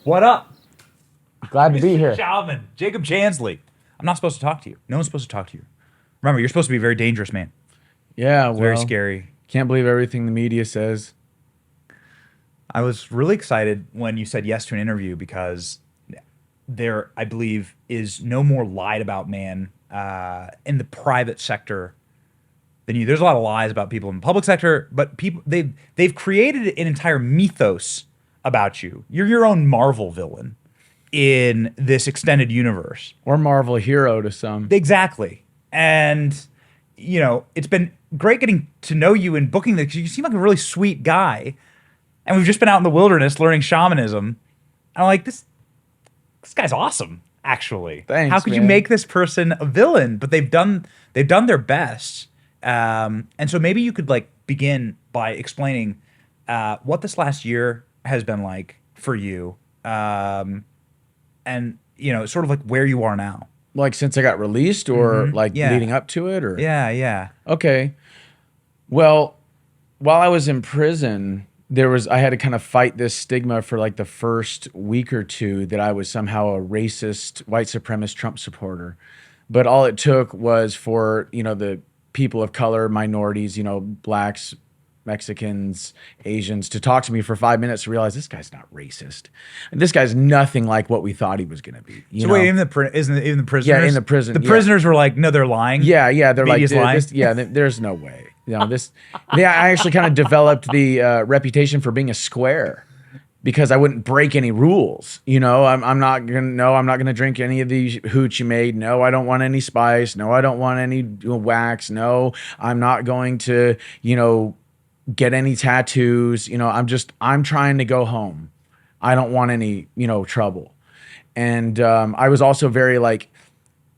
What up? Glad to be Mr. here. Shaman Jacob Chansley. I'm not supposed to talk to you. No one's supposed to talk to you. Remember, you're supposed to be a very dangerous man. Yeah, It's very scary. Can't believe everything the media says. I was really excited when you said yes to an interview because there, I believe, is no more lied about man in the private sector than you. There's a lot of lies about people in the public sector, but people they've created an entire mythos about you. You're your own Marvel villain in this extended universe. Or Marvel hero to some. Exactly. And, you know, it's been great getting to know you and booking this. You seem like a really sweet guy. And we've just been out in the wilderness learning shamanism. And I'm like, this guy's awesome, actually. Thanks, How could you man. make this person a villain? But they've done their best. And so maybe you could like begin by explaining what this last year has been like for you. And, you know, sort of like where you are now. Like since I got released or Yeah. leading up to it or Yeah. Okay. Well, while I was in prison, I had to kind of fight this stigma for like the first week or two that I was somehow a racist, white supremacist Trump supporter. But all it took was for, you know, the people of color, minorities, you know, blacks, Mexicans, Asians to talk to me for 5 minutes to realize this guy's not racist. And this guy's nothing like what we thought he was going to be. So wait, even the prisoners? Yeah, in the prison. The prisoners were like, no, they're lying. Yeah, they're Media's like, lying. there's no way. You know, I actually kind of developed the reputation for being a square because I wouldn't break any rules. You know, I'm not gonna drink any of the hooch you made. No, I don't want any spice. No, I don't want any wax. No, I'm not going to, you know, get any tattoos. You know, I'm trying to go home. I don't want any, you know, trouble. And I was also very like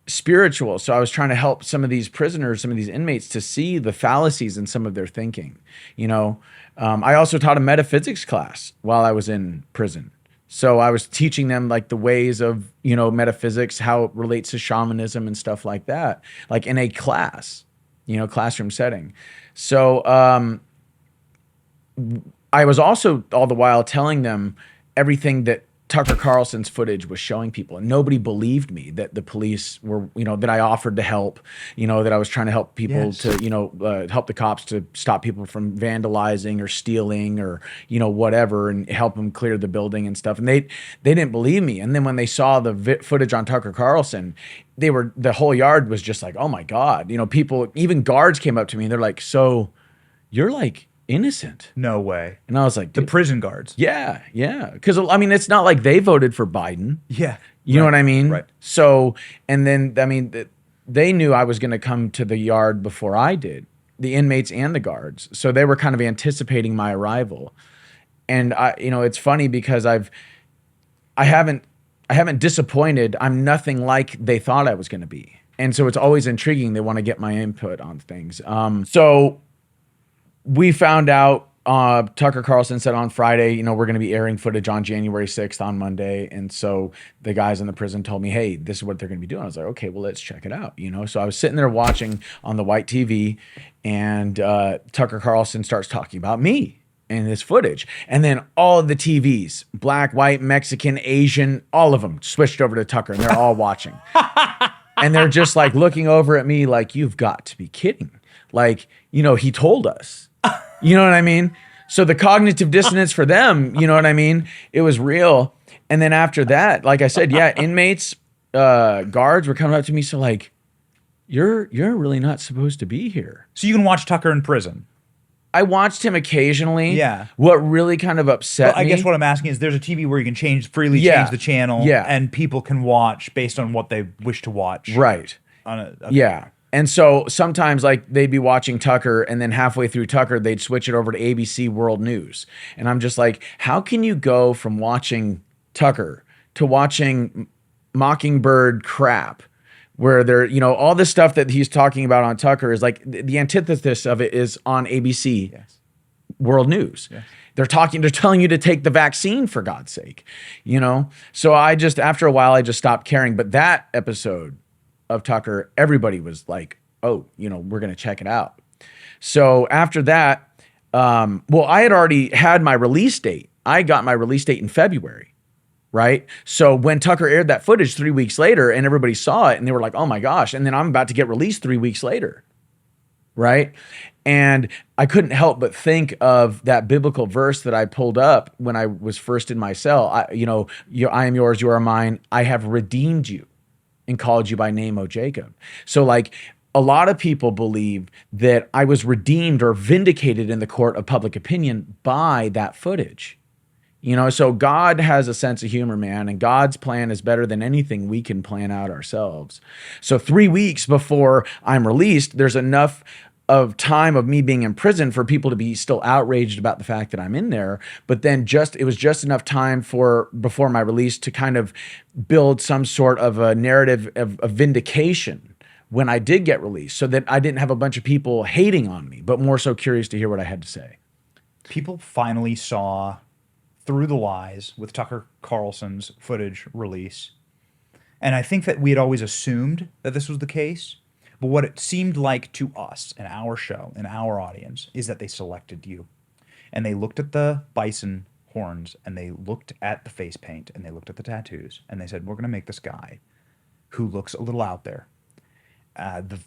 spiritual. So I was trying to help some of these prisoners, some of these inmates to see the fallacies in some of their thinking. You know, I also taught a metaphysics class while I was in prison. So I was teaching them like the ways of, you know, metaphysics, how it relates to shamanism and stuff like that, like in a class, you know, classroom setting. So I was also all the while telling them everything that Tucker Carlson's footage was showing people, and nobody believed me that the police were, you know, that I offered to help, you know, that I was trying to help people to, you know, help the cops to stop people from vandalizing or stealing or, you know, whatever, and help them clear the building and stuff. And they didn't believe me. And then when they saw the footage on Tucker Carlson, the whole yard was just like, oh my God, you know, people, even guards came up to me and they're like, so you're like innocent. No way. And I was like, The prison guards. yeah. Because, I mean, it's not like they voted for Biden. Yeah. You know what I mean? Right. So, and then, I mean, they knew I was going to come to the yard before I did, the inmates and the guards. So they were kind of anticipating my arrival. And you know, it's funny because I haven't disappointed. I'm nothing like they thought I was going to be. And so it's always intriguing. They want to get my input on things. So we found out, Tucker Carlson said on Friday, you know, we're going to be airing footage on January 6th on Monday. And so the guys in the prison told me, hey, this is what they're going to be doing. I was like, okay, well, let's check it out. You know, so I was sitting there watching on the white TV, and Tucker Carlson starts talking about me and this footage. And then all of the TVs, black, white, Mexican, Asian, all of them switched over to Tucker, and they're all watching. And they're just like looking over at me like, you've got to be kidding. Like, you know, he told us. You know what I mean? So the cognitive dissonance for them, you know what I mean? It was real. And then after that, like I said, yeah, inmates, guards were coming up to me. So like, you're really not supposed to be here. So you can watch Tucker in prison. I watched him occasionally. Yeah. What really kind of upset I me. guess what I'm asking is there's a TV where you can freely Yeah. change the channel. Yeah. And people can watch based on what they wish to watch. Right. Okay. Yeah. And so sometimes like they'd be watching Tucker, and then halfway through Tucker, they'd switch it over to ABC World News. And I'm just like, how can you go from watching Tucker to watching Mockingbird crap, where they're, you know, all this stuff that he's talking about on Tucker is like the antithesis of it is on ABC World News. Yes. They're telling you to take the vaccine, for God's sake, you know? So after a while, I just stopped caring. But that episode of Tucker, everybody was like, oh, you know, we're going to check it out. So after that, well, I had already had my release date. I got my release date in February, right? So when Tucker aired that footage 3 weeks later and everybody saw it and they were like, oh my gosh, and then I'm about to get released 3 weeks later, right? And I couldn't help but think of that biblical verse that I pulled up when I was first in my cell. I am yours, you are mine. I have redeemed you and called you by name, O Jacob. So like a lot of people believe that I was redeemed or vindicated in the court of public opinion by that footage. So God has a sense of humor, man, and God's plan is better than anything we can plan out ourselves. So 3 weeks before I'm released, there's enough of time of me being in prison for people to be still outraged about the fact that I'm in there. But then it was just enough time before my release to kind of build some sort of a narrative of vindication when I did get released, so that I didn't have a bunch of people hating on me, but more so curious to hear what I had to say. People finally saw through the lies with Tucker Carlson's footage release. And I think that we had always assumed that this was the case. But what it seemed like to us in our show, in our audience, is that they selected you. And they looked at the bison horns, and they looked at the face paint, and they looked at the tattoos, and they said, we're going to make this guy who looks a little out there, the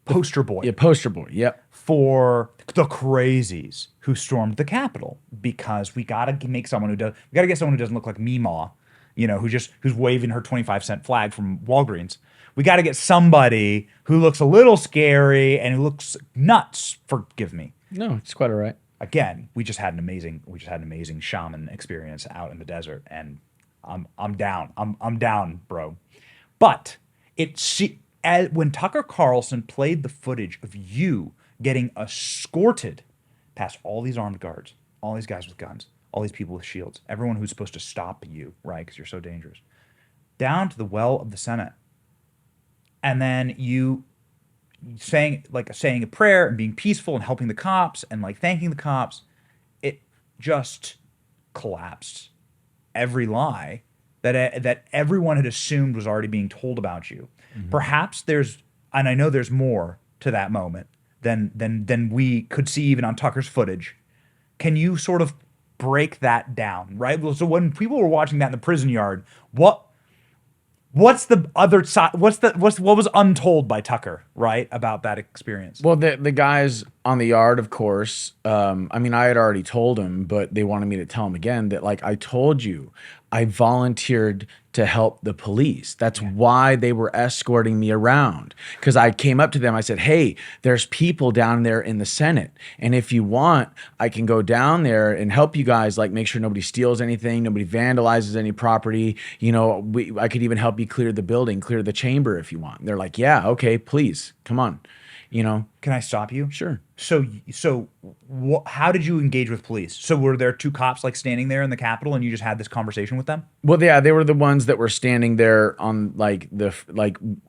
poster boy. Yeah, poster boy, yep. For the crazies who stormed the Capitol, because we got to make someone we got to get someone who doesn't look like Meemaw, who's waving her 25-cent flag from Walgreens. We got to get somebody who looks a little scary and who looks nuts. Forgive me. No, it's quite all right. Again, we just had an amazing shaman experience out in the desert, and I'm down. I'm down, bro. But when Tucker Carlson played the footage of you getting escorted past all these armed guards, all these guys with guns, all these people with shields, everyone who's supposed to stop you, right, because you're so dangerous, down to the well of the Senate, and then you saying a prayer and being peaceful and helping the cops and like thanking the cops, it just collapsed every lie that everyone had assumed was already being told about you. Mm-hmm. Perhaps and I know there's more to that moment than we could see even on Tucker's footage. Can you sort of break that down, right? So when people were watching that in the prison yard, what's the other side? What was untold by Tucker, right, about that experience? Well, the guys on the yard, of course. I had already told them, but they wanted me to tell them again that, like, I told you, I volunteered to help the police. That's why they were escorting me around. Because I came up to them, I said, hey, there's people down there in the Senate. And if you want, I can go down there and help you guys, like make sure nobody steals anything, nobody vandalizes any property. I could even help you clear the building, clear the chamber if you want. And they're like, yeah, okay, please, come on. Can I stop you? Sure. So how did you engage with police? So were there two cops like standing there in the Capitol and you just had this conversation with them? Well, yeah, they were the ones that were standing there on like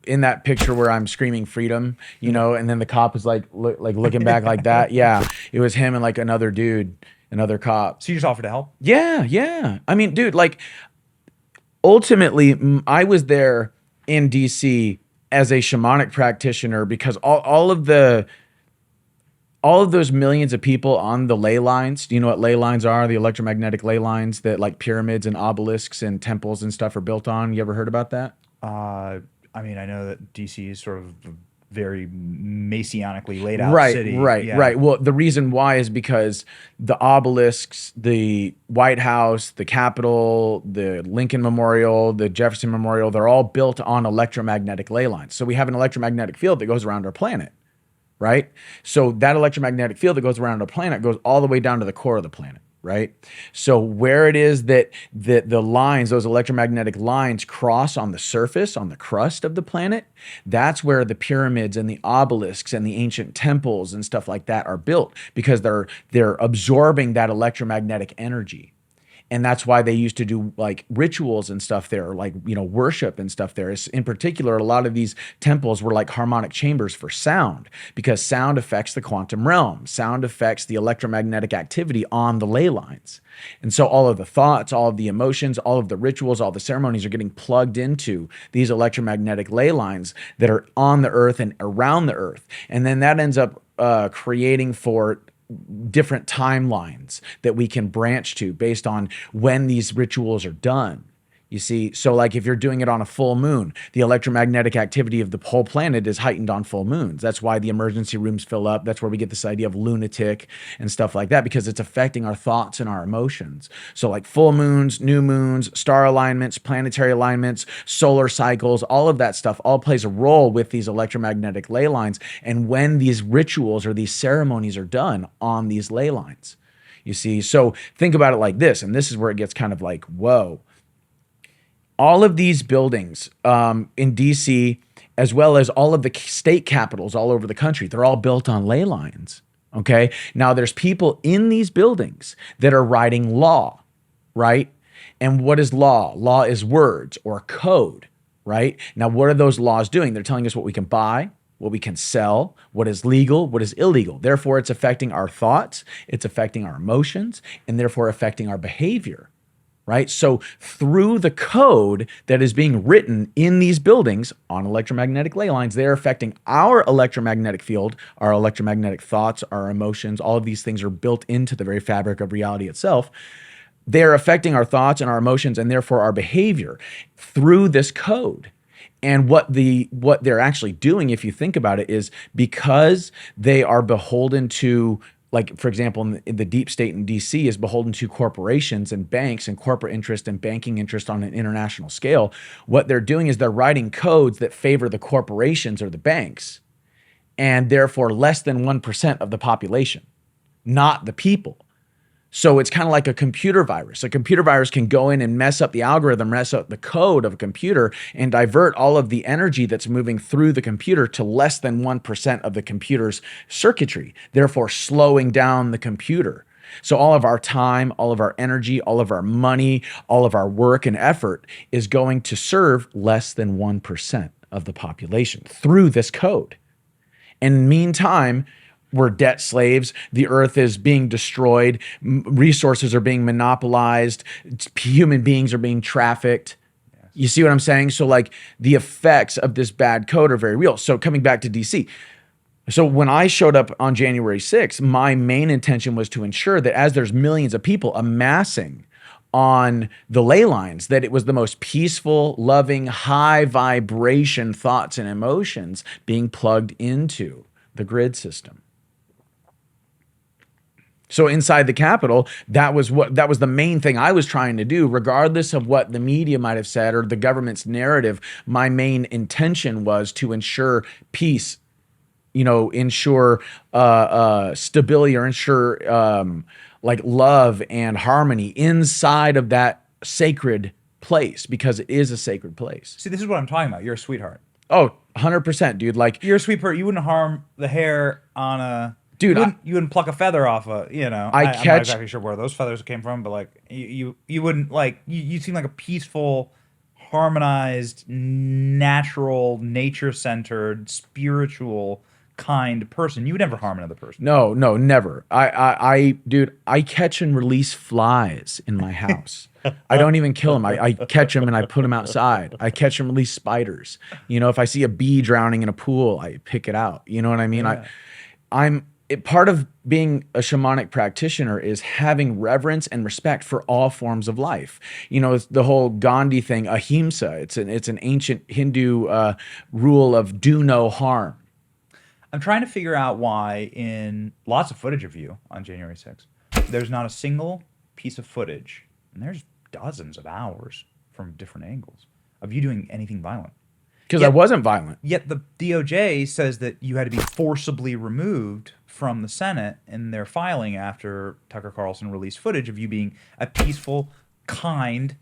in that picture where I'm screaming freedom, and then the cop is like looking back like that. Yeah, it was him and like another dude, another cop. So you just offered to help? Yeah. I mean, dude, like ultimately I was there in DC as a shamanic practitioner because all of those millions of people on the ley lines, do you know what ley lines are? The electromagnetic ley lines that like pyramids and obelisks and temples and stuff are built on. You ever heard about that? I know that DC is sort of a very messianically laid out city. Right. Well, the reason why is because the obelisks, the White House, the Capitol, the Lincoln Memorial, the Jefferson Memorial, they're all built on electromagnetic ley lines. So we have an electromagnetic field that goes around our planet, right? So that electromagnetic field that goes around our planet goes all the way down to the core of the planet. Right. So where it is that the lines, those electromagnetic lines cross on the surface, on the crust of the planet, that's where the pyramids and the obelisks and the ancient temples and stuff like that are built because they're absorbing that electromagnetic energy. And that's why they used to do like rituals and stuff there, like, worship and stuff there. In particular, a lot of these temples were like harmonic chambers for sound because sound affects the quantum realm. Sound affects the electromagnetic activity on the ley lines. And so all of the thoughts, all of the emotions, all of the rituals, all the ceremonies are getting plugged into these electromagnetic ley lines that are on the earth and around the earth. And then that ends up creating for different timelines that we can branch to based on when these rituals are done. You see, so like if you're doing it on a full moon, the electromagnetic activity of the whole planet is heightened on full moons. That's why the emergency rooms fill up. That's where we get this idea of lunatic and stuff like that, because it's affecting our thoughts and our emotions. So like full moons, new moons, star alignments, planetary alignments, solar cycles, all of that stuff all plays a role with these electromagnetic ley lines. And when these rituals or these ceremonies are done on these ley lines, you see, so think about it like this, and this is where it gets kind of like, whoa. All of these buildings in DC, as well as all of the state capitals all over the country, they're all built on ley lines, okay? Now, there's people in these buildings that are writing law, right? And what is law? Law is words or code, right? Now, what are those laws doing? They're telling us what we can buy, what we can sell, what is legal, what is illegal. Therefore, it's affecting our thoughts, it's affecting our emotions, and therefore affecting our behavior. Right? So through the code that is being written in these buildings on electromagnetic ley lines, they're affecting our electromagnetic field, our electromagnetic thoughts, our emotions. All of these things are built into the very fabric of reality itself. They're affecting our thoughts and our emotions and therefore our behavior through this code. And what they're actually doing, if you think about it, is because they are beholden to, like, for example, in the deep state in DC is beholden to corporations and banks and corporate interest and banking interest on an international scale. What they're doing is they're writing codes that favor the corporations or the banks, and therefore less than 1% of the population, not the people. So it's kind of like a computer virus. A computer virus can go in and mess up the algorithm, mess up the code of a computer, and divert all of the energy that's moving through the computer to less than 1% of the computer's circuitry, therefore slowing down the computer. So all of our time, all of our energy, all of our money, all of our work and effort is going to serve less than 1% of the population through this code. And meantime, we're debt slaves. The earth is being destroyed. Resources are being monopolized. Human beings are being trafficked. Yes. You see what I'm saying? So like the effects of this bad code are very real. So coming back to DC. So when I showed up on January 6th, my main intention was to ensure that as there's millions of people amassing on the ley lines, that it was the most peaceful, loving, high vibration thoughts and emotions being plugged into the grid system. So inside the Capitol, that was the main thing I was trying to do, regardless of what the media might have said or the government's narrative. My main intention was to ensure peace, ensure stability, or ensure like love and harmony inside of that sacred place, because it is a sacred place. See, this is what I'm talking about. You're a sweetheart. Oh, 100%, dude. Like, you're a sweetheart. You wouldn't harm the hair on a... Dude, you wouldn't pluck a feather off a, I'm not exactly sure where those feathers came from, but like you wouldn't, like, you seem like a peaceful, harmonized, natural, nature-centered, spiritual kind person. You would never harm another person. No, never. Dude, I catch and release flies in my house. I don't even kill them. I catch them and I put them outside. I catch and release spiders. If I see a bee drowning in a pool, I pick it out. You know what I mean? Yeah. Part of being a shamanic practitioner is having reverence and respect for all forms of life. It's the whole Gandhi thing, ahimsa. It's an ancient Hindu rule of do no harm. I'm trying to figure out why in lots of footage of you on January 6th, there's not a single piece of footage, and there's dozens of hours from different angles, of you doing anything violent. Because I wasn't violent. Yet the DOJ says that you had to be forcibly removed from the Senate in their filing after Tucker Carlson released footage of you being a peaceful, kind,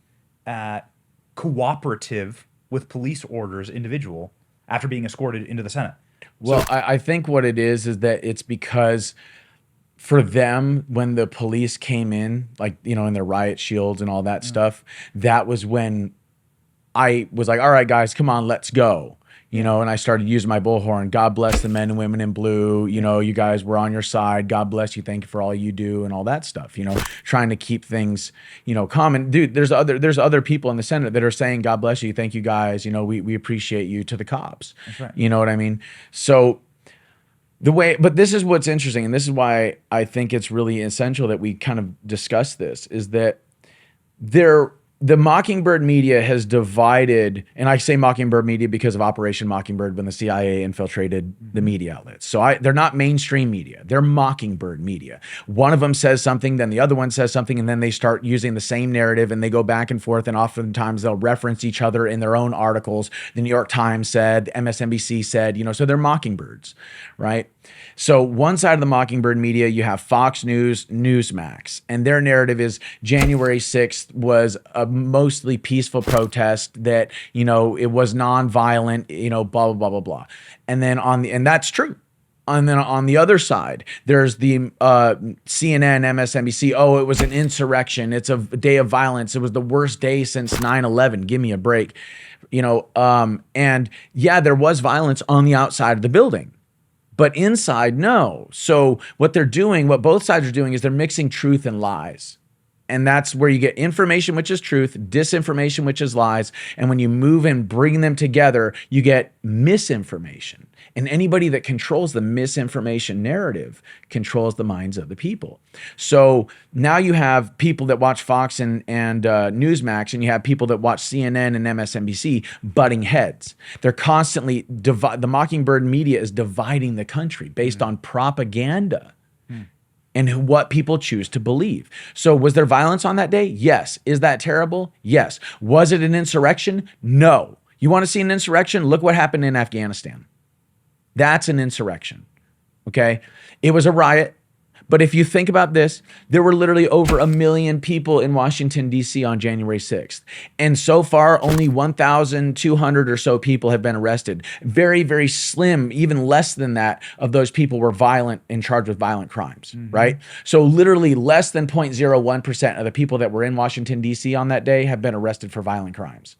cooperative with police orders individual after being escorted into the Senate. Well, so, I think what it is that it's because for them, when the police came in, like, in their riot shields and all that stuff, that was when I was like, all right, guys, come on, let's go. And I started using my bullhorn. God bless the men and women in blue. You guys were on your side. God bless you. Thank you for all you do and all that stuff. Trying to keep things, calm. And dude, there's other people in the Senate that are saying, God bless you. Thank you guys. We appreciate you, to the cops. That's right. You know what I mean? So But this is what's interesting, and this is why I think it's really essential that we kind of discuss this, is that the Mockingbird media has divided, and I say Mockingbird media because of Operation Mockingbird when the CIA infiltrated the media outlets. So they're not mainstream media. They're Mockingbird media. One of them says something, then the other one says something, and then they start using the same narrative and they go back and forth, and oftentimes they'll reference each other in their own articles. The New York Times said, MSNBC said, so they're Mockingbirds, right? So one side of the Mockingbird media, you have Fox News, Newsmax, and their narrative is January 6th was a mostly peaceful protest that, it was nonviolent, blah, blah, blah, blah, blah. And then and that's true. And then on the other side, there's the CNN, MSNBC. Oh, it was an insurrection. It's a day of violence. It was the worst day since 9/11. Give me a break. And yeah, there was violence on the outside of the building. But inside, no. So what both sides are doing is they're mixing truth and lies. And that's where you get information, which is truth, disinformation, which is lies. And when you move and bring them together, you get misinformation. And anybody that controls the misinformation narrative controls the minds of the people. So now you have people that watch Fox and Newsmax, and you have people that watch CNN and MSNBC butting heads. They're constantly, the Mockingbird media is dividing the country based on propaganda and what people choose to believe. So was there violence on that day? Yes. Is that terrible? Yes. Was it an insurrection? No. You want to see an insurrection? Look what happened in Afghanistan. That's an insurrection, okay? It was a riot, but if you think about this, there were literally over 1 million people in Washington, D.C. on January 6th. And so far, only 1,200 or so people have been arrested. Very, very slim, even less than that, of those people were violent and charged with violent crimes, right? So literally less than 0.01% of the people that were in Washington, D.C. on that day have been arrested for violent crimes.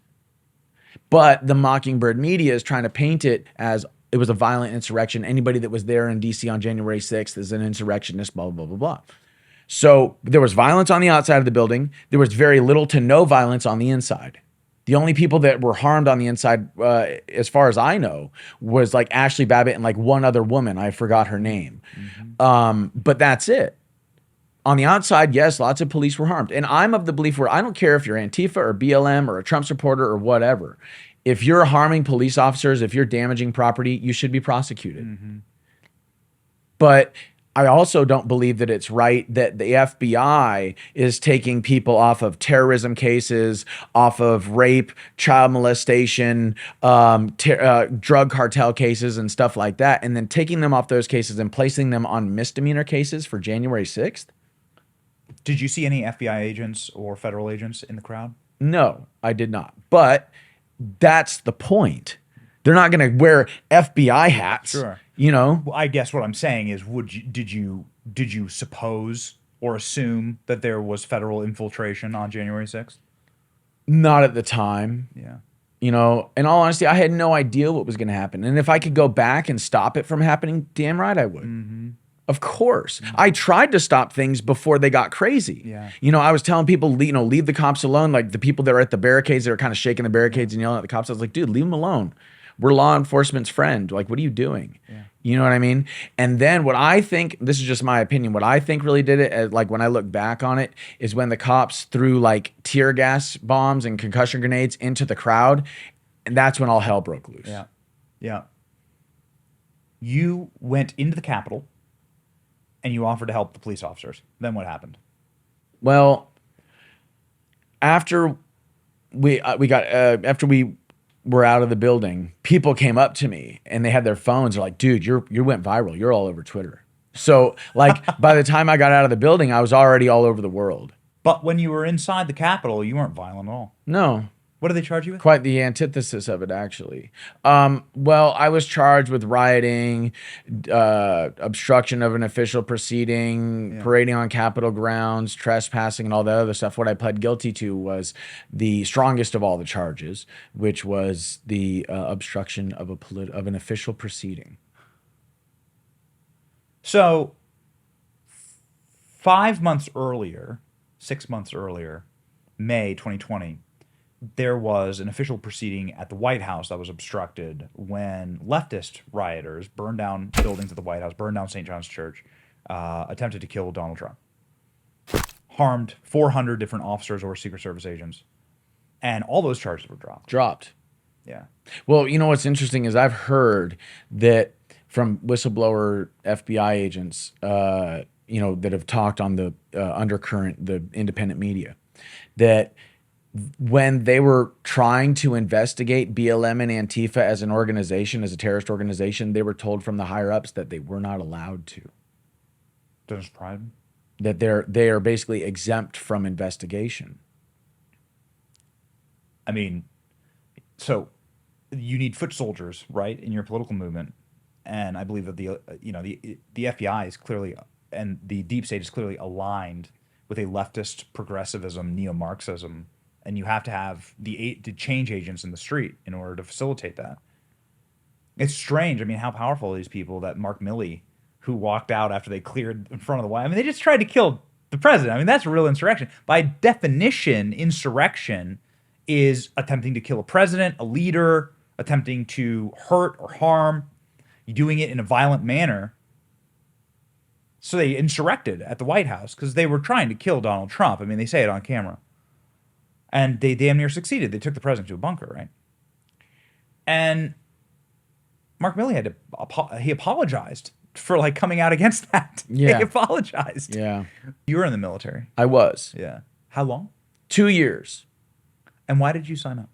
But the Mockingbird media is trying to paint it as it was a violent insurrection. Anybody that was there in D.C. on January 6th is an insurrectionist, blah, blah, blah, blah. So there was violence on the outside of the building. There was very little to no violence on the inside. The only people that were harmed on the inside, as far as I know, was like Ashley Babbitt and like one other woman. I forgot her name. But that's it. On the outside, yes, lots of police were harmed. And I'm of the belief where I don't care if you're Antifa or BLM or a Trump supporter or whatever. If you're harming police officers, if you're damaging property, you should be prosecuted. But I also don't believe that it's right that the FBI is taking people off of terrorism cases, off of rape, child molestation, drug cartel cases and stuff like that, and then taking them off those cases and placing them on misdemeanor cases for January 6th. Did you see any FBI agents or federal agents in the crowd? No, I did not. But that's the point. They're not going to wear FBI hats. Sure. Well, I guess what I'm saying is, did you suppose or assume that there was federal infiltration on January 6th? Not at the time. Yeah. In all honesty, I had no idea what was going to happen. And if I could go back and stop it from happening, damn right I would. Of course. I tried to stop things before they got crazy. Yeah. I was telling people, leave the cops alone. Like the people that are at the barricades that are kind of shaking the barricades and yelling at the cops. I was like, dude, leave them alone. We're law enforcement's friend. Like, what are you doing? Yeah. You know what I mean? And then what I think, this is just my opinion, what I think really did it, like when I look back on it, is when the cops threw like tear gas bombs and concussion grenades into the crowd. And that's when all hell broke loose. Yeah. Yeah. You went into the Capitol and you offered to help the police officers. Then what happened? Well, after we were out of the building, people came up to me and they had their phones. They're like, dude, you went viral. You're all over Twitter. So like by the time I got out of the building, I was already all over the world. But when you were inside the Capitol, you weren't violent at all. No. What did they charge you with? Quite the antithesis of it, actually. Well, I was charged with rioting, obstruction of an official proceeding, parading on Capitol grounds, trespassing, and all that other stuff. What I pled guilty to was the strongest of all the charges, which was the obstruction of an official proceeding. So 6 months earlier, May 2020, there was an official proceeding at the White House that was obstructed when leftist rioters burned down buildings at the White House, burned down St. John's Church, attempted to kill Donald Trump, harmed 400 different officers or Secret Service agents, and all those charges were dropped. Yeah. Well, you know what's interesting is I've heard that from whistleblower FBI agents, you know, that have talked on the undercurrent, the independent media, that when they were trying to investigate BLM and Antifa as an organization, as a terrorist organization, they were told from the higher ups that they were not allowed to. Doesn't surprise me. That they are basically exempt from investigation. I mean, so you need foot soldiers, right, in your political movement, and I believe that the FBI is clearly, and the deep state is clearly aligned with a leftist progressivism, neo-Marxism, and you have to have the change agents in the street in order to facilitate that. It's strange. I mean, how powerful are these people that Mark Milley, who walked out after they cleared in front of the White House, I mean, they just tried to kill the president. I mean, that's a real insurrection. By definition, insurrection is attempting to kill a president, a leader, attempting to hurt or harm, doing it in a violent manner. So they insurrected at the White House because they were trying to kill Donald Trump. I mean, they say it on camera. And they damn near succeeded. They took the president to a bunker, right? And Mark Milley had to, he apologized for like coming out against that. Yeah. He apologized. Yeah. You were in the military. I was. Yeah. How long? 2 years. And why did you sign up?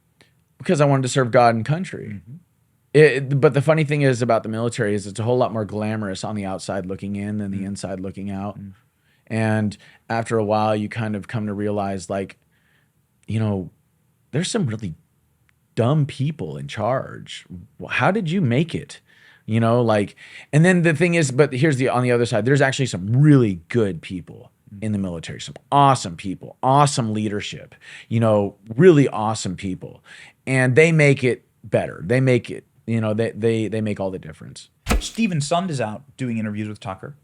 Because I wanted to serve God and country. But the funny thing is about the military is it's a whole lot more glamorous on the outside looking in than the inside looking out. And after a while, you kind of come to realize, like, you know, there's some really dumb people in charge. How did you make it? You know, like, and then the thing is, but here's on the other side, there's actually some really good people in the military, some awesome people, awesome leadership, you know, really awesome people. And they make it better. They make it, you know, they make all the difference. Stephen Sund is out doing interviews with Tucker,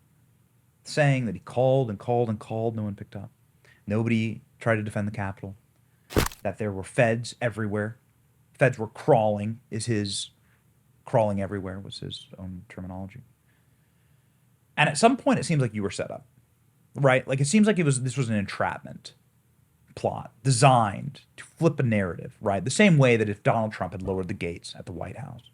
saying that he called and called and called. No one picked up. Nobody tried to defend the Capitol. That there were feds everywhere. Feds were crawling, crawling everywhere was his own terminology. And at some point, it seems like you were set up, right? Like, it seems like this was an entrapment plot designed to flip a narrative, right? The same way that if Donald Trump had lowered the gates at the White House,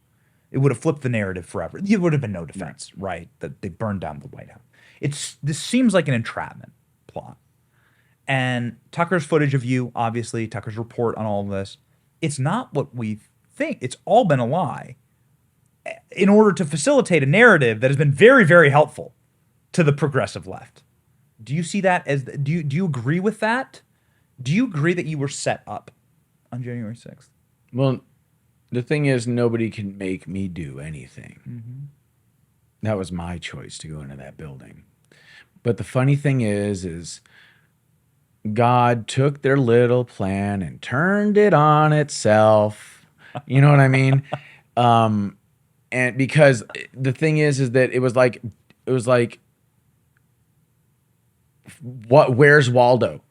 it would have flipped the narrative forever. There would have been no defense, right? That they burned down the White House. This seems like an entrapment plot. And Tucker's footage of you, obviously, Tucker's report on all of this, it's not what we think. It's all been a lie in order to facilitate a narrative that has been very, very helpful to the progressive left. Do you see that as, do you agree with that? Do you agree that you were set up on January 6th? Well, the thing is, nobody can make me do anything. That was my choice to go into that building. But the funny thing is God took their little plan and turned it on itself. You know what I mean? And because the thing is that it was like, where's Waldo?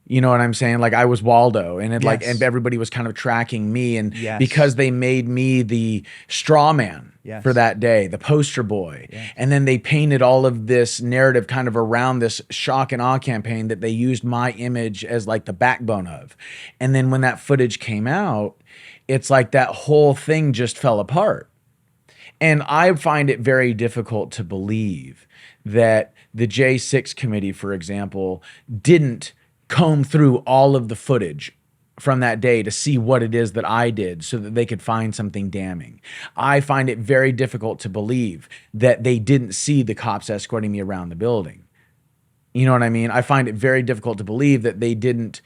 You know what I'm saying? Like, I was Waldo, and it and everybody was kind of tracking me, and because they made me the straw man for that day, the poster boy, and then they painted all of this narrative kind of around this shock and awe campaign that they used my image as like the backbone of. And then when that footage came out, it's like that whole thing just fell apart. And I find it very difficult to believe that the J6 committee, for example, didn't comb through all of the footage from that day to see what it is that I did so that they could find something damning. I find it very difficult to believe that they didn't see the cops escorting me around the building. You know what I mean? I find it very difficult to believe that they didn't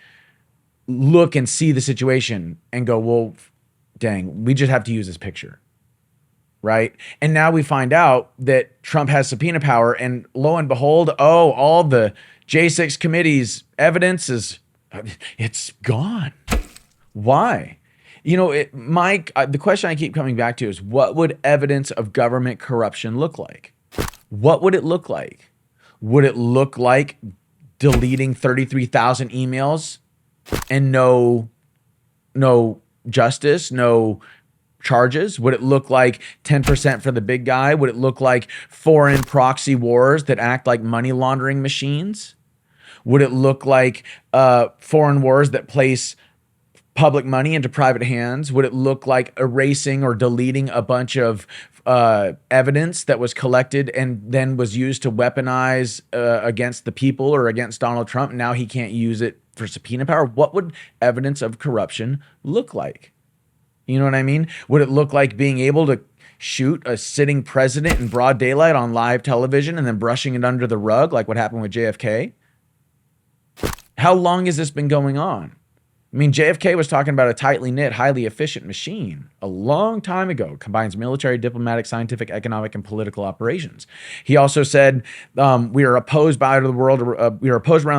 look and see the situation and go, well, dang, we just have to use this picture. Right? And now we find out that Trump has subpoena power, and lo and behold, all the J6 committee's evidence it's gone. Why? You know, Mike, the question I keep coming back to is, what would evidence of government corruption look like? What would it look like? Would it look like deleting 33,000 emails and no no justice, no charges? Would it look like 10% for the big guy? Would it look like foreign proxy wars that act like money laundering machines? Would it look like foreign wars that place public money into private hands? Would it look like erasing or deleting a bunch of evidence that was collected and then was used to weaponize against the people or against Donald Trump? Now he can't use it for subpoena power. What would evidence of corruption look like? You know what I mean? Would it look like being able to shoot a sitting president in broad daylight on live television and then brushing it under the rug like what happened with JFK? How long has this been going on? I mean, JFK was talking about a tightly knit, highly efficient machine a long time ago. Combines military, diplomatic, scientific, economic, and political operations. He also said, we are opposed around the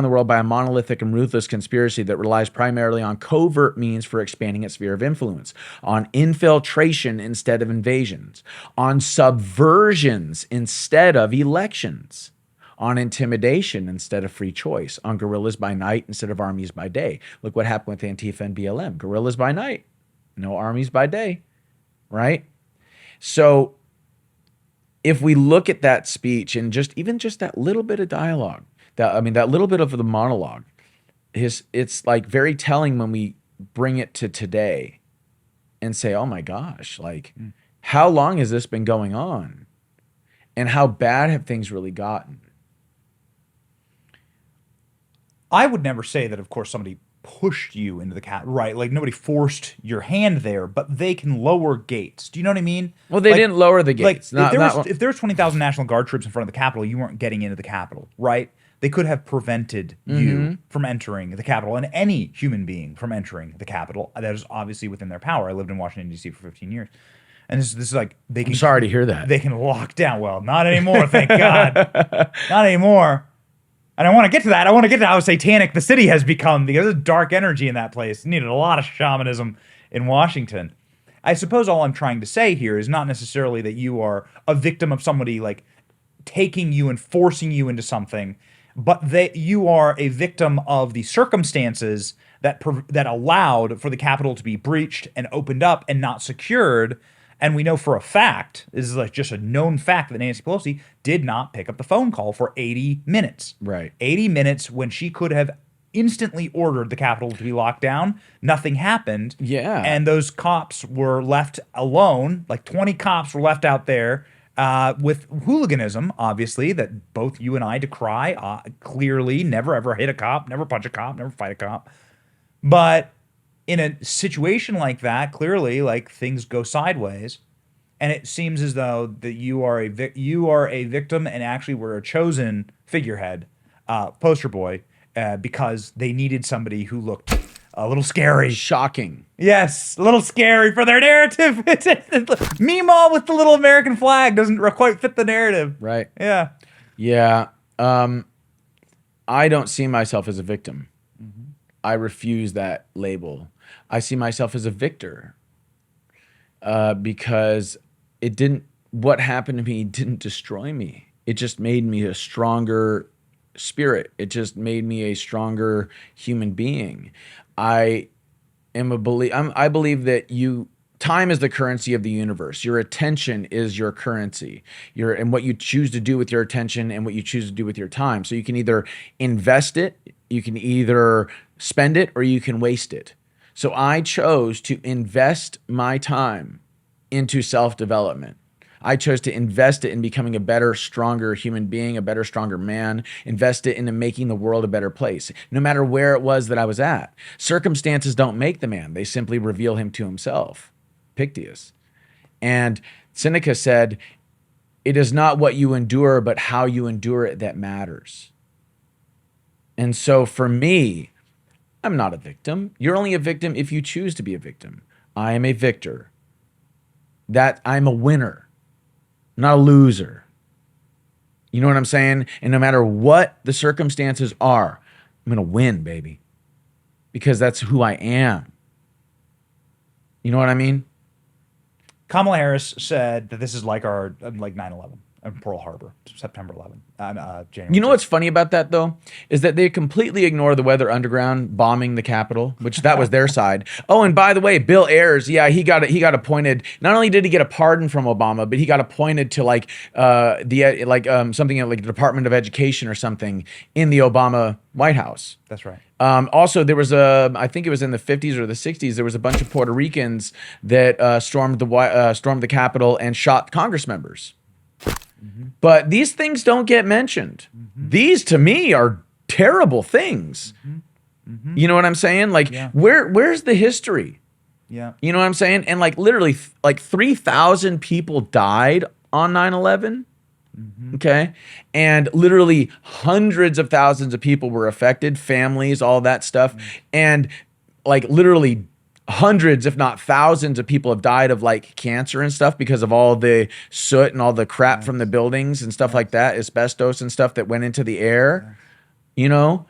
world by a monolithic and ruthless conspiracy that relies primarily on covert means for expanding its sphere of influence, on infiltration instead of invasions, on subversions instead of elections, on intimidation instead of free choice, on guerrillas by night instead of armies by day. Look what happened with Antifa and BLM. Guerrillas by night, no armies by day, right? So if we look at that speech and even just that little bit of dialogue, that little bit of the monologue, it's like very telling when we bring it to today and say, oh my gosh, like how long has this been going on? And how bad have things really gotten? I would never say that, of course, somebody pushed you into the cat, right? Like nobody forced your hand there, but they can lower gates. Do you know what I mean? Well, they didn't lower the gates. Like if there was 20,000 National Guard troops in front of the Capitol, you weren't getting into the Capitol, right? They could have prevented you from entering the Capitol and any human being from entering the Capitol. That is obviously within their power. I lived in Washington, D.C. for 15 years. And this is like they can. I'm sorry to hear that. They can lock down. Well, not anymore, thank God. Not anymore. And I want to get to that. I want to get to how satanic the city has become because there's dark energy in that place. It needed a lot of shamanism in Washington. I suppose all I'm trying to say here is not necessarily that you are a victim of somebody like taking you and forcing you into something, but that you are a victim of the circumstances that allowed for the Capitol to be breached and opened up and not secured. And we know for a fact, this is like just a known fact, that Nancy Pelosi did not pick up the phone call for 80 minutes. Right. 80 minutes when she could have instantly ordered the Capitol to be locked down. Nothing happened. Yeah. And those cops were left alone. Like 20 cops were left out there with hooliganism, obviously, that both you and I decry. Clearly, never ever hit a cop, never punch a cop, never fight a cop. But in a situation like that, clearly, like things go sideways, and it seems as though that you are a victim, and actually were a chosen figurehead, poster boy, because they needed somebody who looked a little scary, shocking. Yes, a little scary for their narrative. Meemaw with the little American flag doesn't quite fit the narrative. Right. Yeah. Yeah. I don't see myself as a victim. I refuse that label. I see myself as a victor because what happened to me didn't destroy me. It just made me a stronger spirit. It just made me a stronger human being. I believe that time is the currency of the universe. Your attention is your currency. And what you choose to do with your attention and what you choose to do with your time. So you can either invest it, you can either spend it, or you can waste it. So I chose to invest my time into self-development. I chose to invest it in becoming a better, stronger human being, a better, stronger man, invest it into making the world a better place, no matter where it was that I was at. Circumstances don't make the man. They simply reveal him to himself. Pictius. And Seneca said, it is not what you endure, but how you endure it that matters. And so for me, I'm not a victim. You're only a victim if you choose to be a victim. I am a victor. That I'm a winner, not a loser. You know what I'm saying? And no matter what the circumstances are, I'm going to win, baby. Because that's who I am. You know what I mean? Kamala Harris said that this is like 9/11. and Pearl Harbor, September 11th, January. You know 6th. what's funny about that though, is that they completely ignore the Weather Underground bombing the Capitol, which that was their side. Oh, and by the way, Bill Ayers, yeah, he got appointed. Not only did he get a pardon from Obama, but he got appointed to something like the Department of Education or something in the Obama White House. That's right. Also, there was I think it was in the 50s or the 60s, there was a bunch of Puerto Ricans that stormed the Capitol and shot Congress members. But these things don't get mentioned. These, to me, are terrible things. You know what I'm saying? Like, where's the history? Yeah. You know what I'm saying? And like literally, like 3,000 people died on 9/11. Okay. And literally hundreds of thousands of people were affected, families, all that stuff. And like literally hundreds, if not thousands of people have died of like cancer and stuff because of all the soot and all the crap from the buildings and stuff like that, asbestos and stuff that went into the air, you know?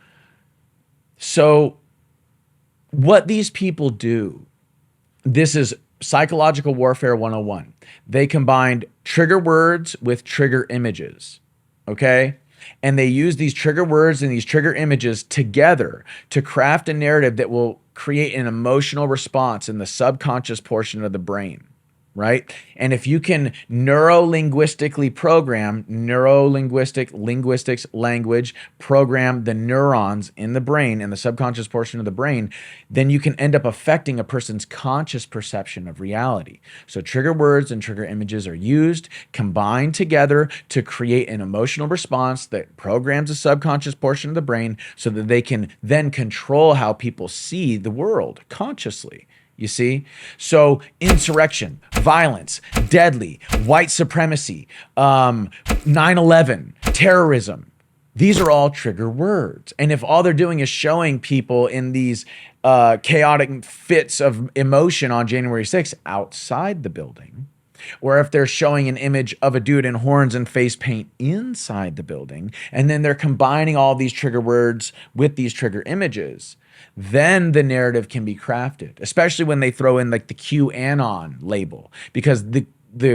So what these people do, this is psychological warfare 101. They combined trigger words with trigger images, okay? And they use these trigger words and these trigger images together to craft a narrative that will create an emotional response in the subconscious portion of the brain, right? And if you can linguistics, language, program the neurons in the brain, in the subconscious portion of the brain, then you can end up affecting a person's conscious perception of reality. So trigger words and trigger images are used, combined together to create an emotional response that programs the subconscious portion of the brain so that they can then control how people see the world consciously. You see? So insurrection, violence, deadly, white supremacy, 9/11, terrorism. These are all trigger words. And if all they're doing is showing people in these chaotic fits of emotion on January 6th outside the building, or if they're showing an image of a dude in horns and face paint inside the building, and then they're combining all these trigger words with these trigger images, then the narrative can be crafted, especially when they throw in like the QAnon label, because the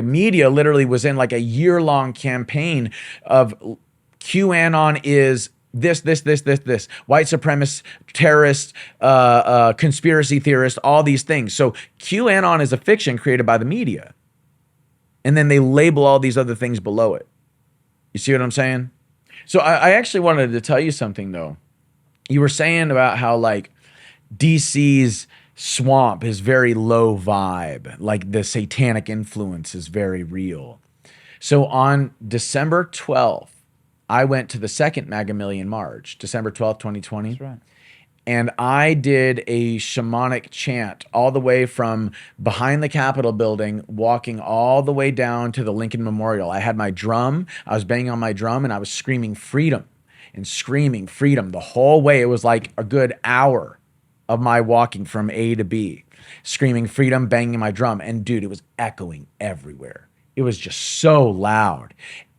media literally was in like a year-long campaign of QAnon is this, white supremacist, terrorist, conspiracy theorist, all these things. So QAnon is a fiction created by the media. And then they label all these other things below it. You see what I'm saying? So I actually wanted to tell you something though. You were saying about how like DC's swamp is very low vibe, like the satanic influence is very real. So on December 12th, I went to the second MAGA Million March, December 12th, 2020. That's right. And I did a shamanic chant all the way from behind the Capitol building, walking all the way down to the Lincoln Memorial. I had my drum, I was banging on my drum, and I was screaming freedom and screaming freedom the whole way. It was like a good hour of my walking from A to B, screaming freedom, banging my drum. And dude, it was echoing everywhere. It was just so loud.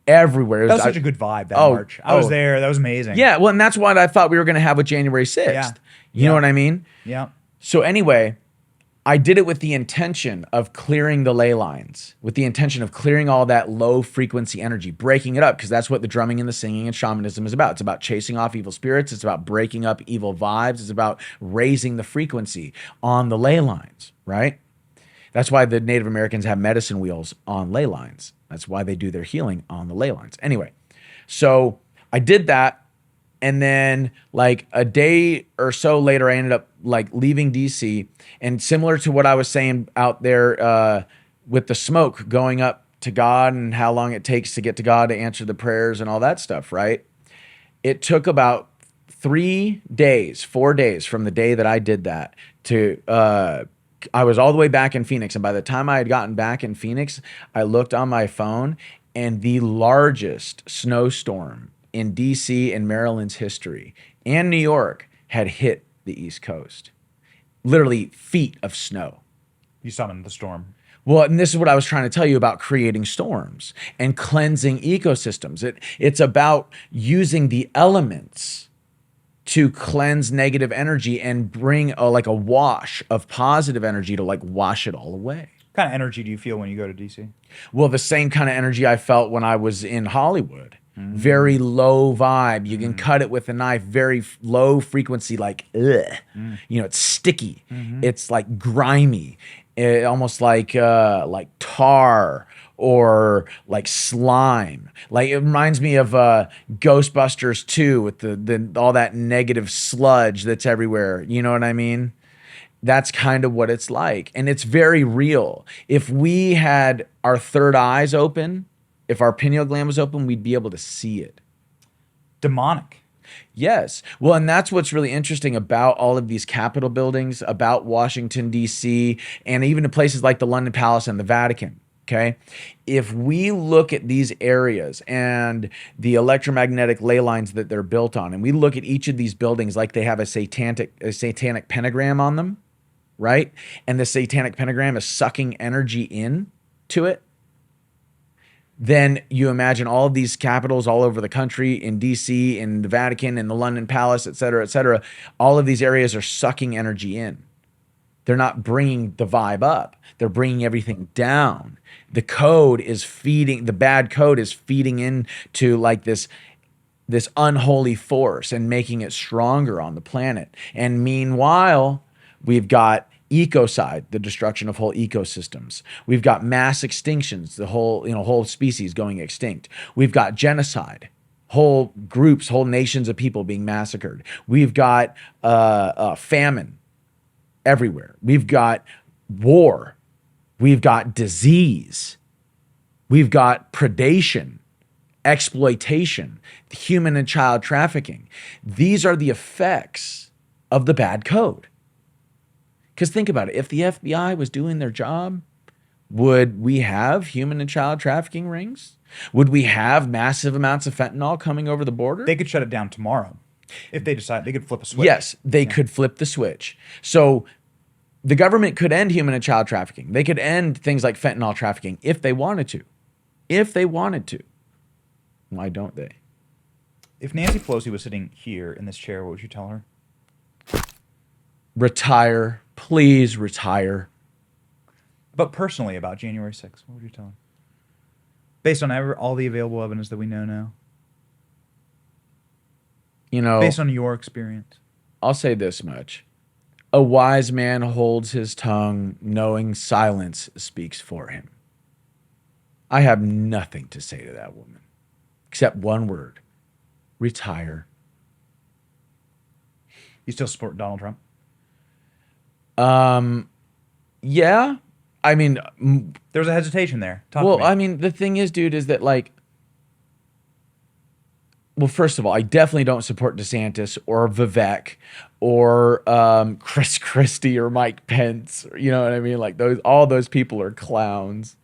Everywhere. That was such a good vibe, that march. I was there. That was amazing. Yeah, well, and that's what I thought we were going to have with January 6th. Yeah. You know what I mean? Yeah. So anyway, I did it with the intention of clearing the ley lines, with the intention of clearing all that low frequency energy, breaking it up, because that's what the drumming and the singing and shamanism is about. It's about chasing off evil spirits. It's about breaking up evil vibes. It's about raising the frequency on the ley lines, right? That's why the Native Americans have medicine wheels on ley lines. That's why they do their healing on the ley lines. Anyway, so I did that. And then like a day or so later, I ended up like leaving DC. And similar to what I was saying out there with the smoke going up to God and how long it takes to get to God to answer the prayers and all that stuff, right? It took about 4 days from the day that I did that to I was all the way back in Phoenix. And by the time I had gotten back in Phoenix, I looked on my phone and the largest snowstorm in DC and Maryland's history and New York had hit the East Coast. Literally feet of snow. You summoned the storm. Well, and this is what I was trying to tell you about creating storms and cleansing ecosystems. It's about using the elements to cleanse negative energy and bring like a wash of positive energy to like wash it all away. kind of energy do you feel when you go to DC? Well, the same kind of energy I felt when I was in Hollywood. Very low vibe. You can cut it with a knife. Very low frequency, like ugh. You know, it's sticky. It's like grimy, almost like tar or like slime. Like it reminds me of Ghostbusters 2 with the all that negative sludge that's everywhere. You know what I mean? That's kind of what it's like. And it's very real. If we had our third eyes open, if our pineal gland was open, we'd be able to see it. Demonic. Yes. Well, and that's what's really interesting about all of these Capitol buildings, about Washington, D.C., and even in places like the London Palace and the Vatican. Okay. If we look at these areas and the electromagnetic ley lines that they're built on, and we look at each of these buildings like they have a satanic pentagram on them, right? And the satanic pentagram is sucking energy in to it. Then you imagine all of these capitals all over the country, in DC, in the Vatican, in the London Palace, et cetera, all of these areas are sucking energy in. They're not bringing the vibe up. They're bringing everything down. The code is feeding, the bad code is feeding into like this unholy force and making it stronger on the planet. And meanwhile, we've got ecocide, the destruction of whole ecosystems. We've got mass extinctions, the whole species going extinct. We've got genocide, whole groups, whole nations of people being massacred. We've got famine everywhere. We've got war. We've got disease. We've got predation, exploitation, human and child trafficking. These are the effects of the bad code. Because think about it, if the FBI was doing their job, would we have human and child trafficking rings? Would we have massive amounts of fentanyl coming over the border? They could shut it down tomorrow. If they decide, they could flip a switch. Yes, they could flip the switch. So the government could end human and child trafficking. They could end things like fentanyl trafficking if they wanted to. If they wanted to. Why don't they? If Nancy Pelosi was sitting here in this chair, what would you tell her? Retire. Please retire. But personally, about January 6th, what would you tell her? Based on all the available evidence that we know now. You know, based on your experience. I'll say this much. A wise man holds his tongue, knowing silence speaks for him. I have nothing to say to that woman, except one word. Retire. You still support Donald Trump? Yeah. I mean, there was a hesitation there. Well, I mean, the thing is, dude, is that like, well, first of all, I definitely don't support DeSantis or Vivek or Chris Christie or Mike Pence. You know what I mean? Like all those people are clowns,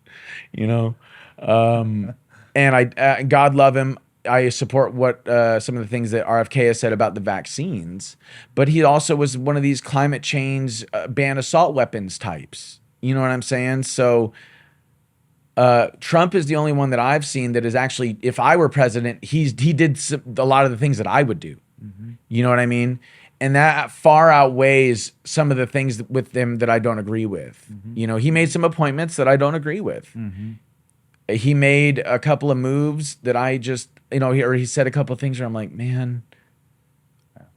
you know? And I, God love him. I support what some of the things that RFK has said about the vaccines, but he also was one of these climate change ban assault weapons types. You know what I'm saying? So Trump is the only one that I've seen that is actually, if I were president, he did a lot of the things that I would do. You know what I mean? And that far outweighs some of the things with him that I don't agree with. You know, he made some appointments that I don't agree with. He made a couple of moves that I just, you know, he said a couple of things where I'm like, man,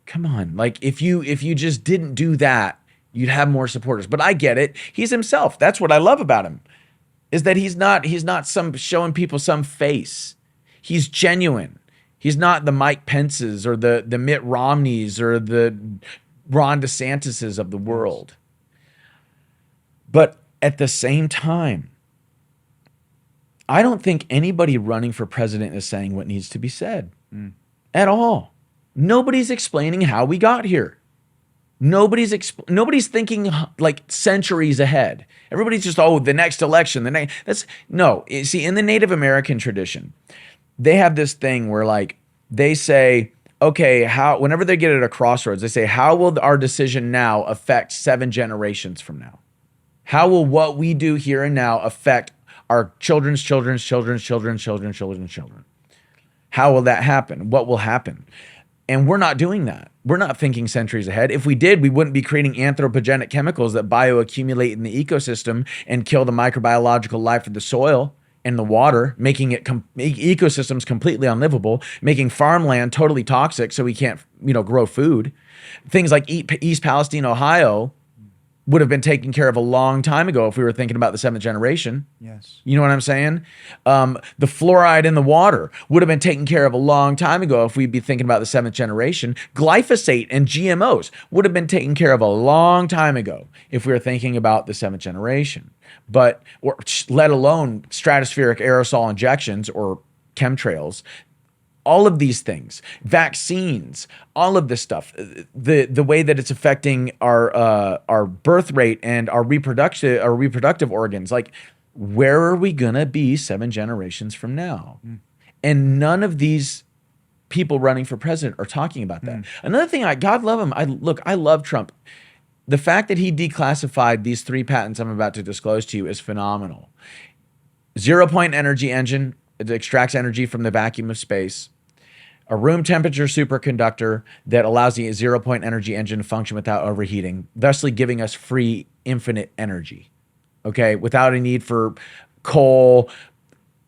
come on. Like if you just didn't do that, you'd have more supporters. But I get it. He's himself. That's what I love about him, is that he's not some showing people some face. He's genuine. He's not the Mike Pences or the Mitt Romneys or the Ron DeSantises of the world. But at the same time, I don't think anybody running for president is saying what needs to be said at all. Nobody's explaining how we got here. Nobody's thinking like centuries ahead. Everybody's just, oh, the next election, no. See, in the Native American tradition, they have this thing where like they say, okay, whenever they get at a crossroads, they say, how will our decision now affect 7 generations from now? How will what we do here and now affect our children's children's children's children's children's children's children? How will that happen? What will happen? And we're not doing that. We're not thinking centuries ahead. If we did, we wouldn't be creating anthropogenic chemicals that bioaccumulate in the ecosystem and kill the microbiological life of the soil and the water, making it ecosystems completely unlivable, making farmland totally toxic so we can't, grow food. Things like East Palestine, Ohio would have been taken care of a long time ago if we were thinking about the seventh generation. Yes. You know what I'm saying? The fluoride in the water would have been taken care of a long time ago if we'd be thinking about the seventh generation. Glyphosate and GMOs would have been taken care of a long time ago if we were thinking about the seventh generation. But, or let alone stratospheric aerosol injections or chemtrails. All of these things, vaccines, all of this stuff, the way that it's affecting our birth rate and our reproductive organs, like where are we gonna be 7 generations from now? And none of these people running for president are talking about that. Another thing, God love him. I love Trump. The fact that he declassified these 3 patents I'm about to disclose to you is phenomenal. 0-point energy engine, it extracts energy from the vacuum of space. A room temperature superconductor that allows the 0-point energy engine to function without overheating, thusly giving us free infinite energy, okay? Without a need for coal,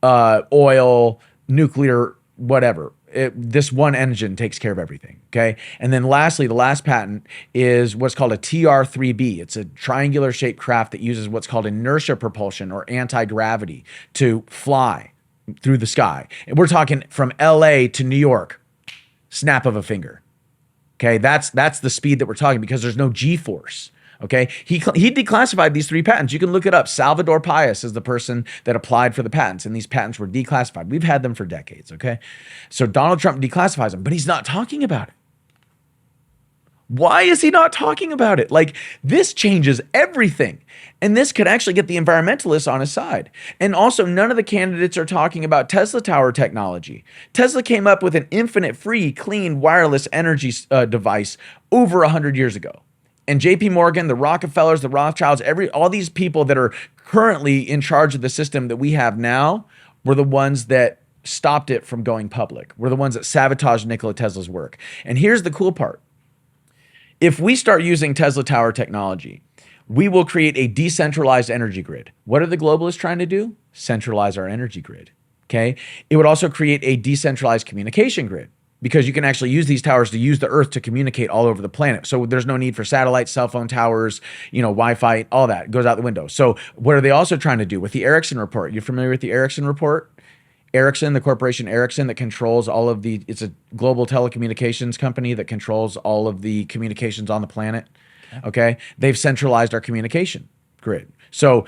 oil, nuclear, whatever. This one engine takes care of everything, okay? And then lastly, the last patent is what's called a TR-3B. It's a triangular shaped craft that uses what's called inertia propulsion or anti-gravity to fly through the sky. And we're talking from LA to New York, snap of a finger. Okay, that's the speed that we're talking because there's no G-force. Okay, he declassified these 3 patents. You can look it up. Salvador Payas is the person that applied for the patents, and these patents were declassified. We've had them for decades. Okay, so Donald Trump declassifies them, but he's not talking about it. Why is he not talking about it? Like, this changes everything. And this could actually get the environmentalists on his side. And also, none of the candidates are talking about Tesla tower technology. Tesla came up with an infinite free, clean, wireless energy device over 100 years ago. And JP Morgan, the Rockefellers, the Rothschilds, all these people that are currently in charge of the system that we have now were the ones that stopped it from going public. We're the ones that sabotaged Nikola Tesla's work. And here's the cool part. If we start using Tesla tower technology, we will create a decentralized energy grid. What are the globalists trying to do? Centralize our energy grid, okay? It would also create a decentralized communication grid because you can actually use these towers to use the earth to communicate all over the planet. So there's no need for satellites, cell phone towers, Wi-Fi, all that goes out the window. So what are they also trying to do with the Ericsson report? You familiar with the Ericsson report? Ericsson, the corporation Ericsson that controls it's a global telecommunications company that controls all of the communications on the planet. Okay. They've centralized our communication grid. So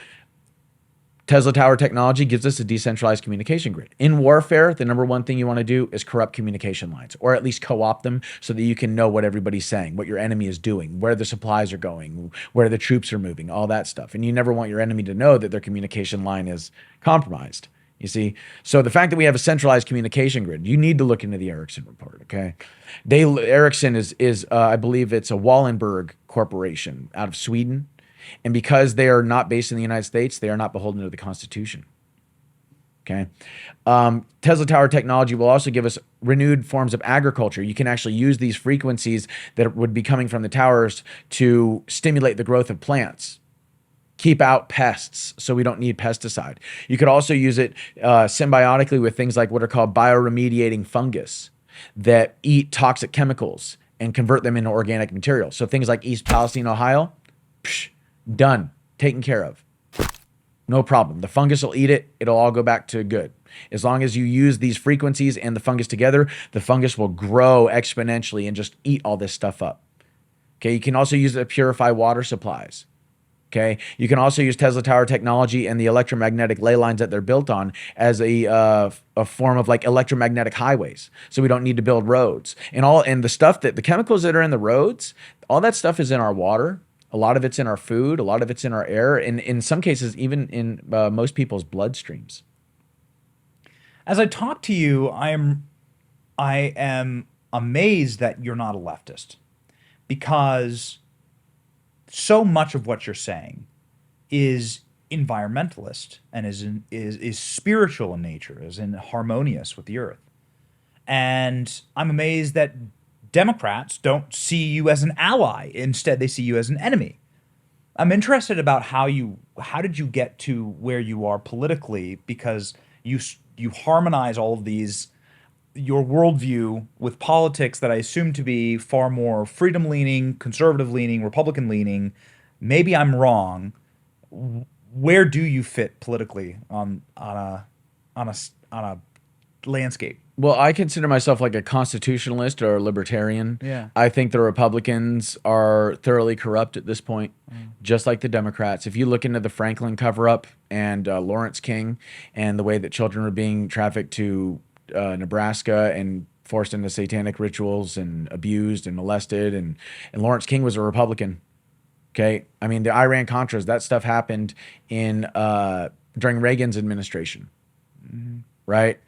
Tesla tower technology gives us a decentralized communication grid. In warfare, the number one thing you want to do is corrupt communication lines, or at least co-opt them so that you can know what everybody's saying, what your enemy is doing, where the supplies are going, where the troops are moving, all that stuff. And you never want your enemy to know that their communication line is compromised. You see, so the fact that we have a centralized communication grid, you need to look into the Ericsson report. Okay, Ericsson is I believe it's a Wallenberg corporation out of Sweden, and because they are not based in the United States, they are not beholden to the Constitution. Okay, Tesla tower technology will also give us renewed forms of agriculture. You can actually use these frequencies that would be coming from the towers to stimulate the growth of plants. Keep out pests so we don't need pesticide. You could also use it symbiotically with things like what are called bioremediating fungus that eat toxic chemicals and convert them into organic material. So things like East Palestine, Ohio, done, taken care of. No problem. The fungus will eat it. It'll all go back to good. As long as you use these frequencies and the fungus together, the fungus will grow exponentially and just eat all this stuff up. Okay, you can also use it to purify water supplies. Okay, you can also use Tesla tower technology and the electromagnetic ley lines that they're built on as a form of like electromagnetic highways. So we don't need to build roads and the stuff the chemicals that are in the roads, all that stuff is in our water. A lot of it's in our food. A lot of it's in our air. And in some cases, even in most people's bloodstreams. As I talk to you, I am amazed that you're not a leftist because so much of what you're saying is environmentalist and is spiritual in nature, is in harmonious with the earth. And I'm amazed that Democrats don't see you as an ally. Instead, they see you as an enemy. I'm interested about how did you get to where you are politically, because you harmonize all of these, your worldview with politics that I assume to be far more freedom leaning, conservative leaning, Republican leaning. Maybe I'm wrong. Where do you fit politically on a landscape? Well, I consider myself like a constitutionalist or a libertarian. Yeah. I think the Republicans are thoroughly corrupt at this point, just like the Democrats. If you look into the Franklin cover-up and Lawrence King and the way that children were being trafficked to Nebraska and forced into satanic rituals and abused and molested, and Lawrence King was a Republican. Okay, I mean the Iran Contras, that stuff happened in during Reagan's administration, right?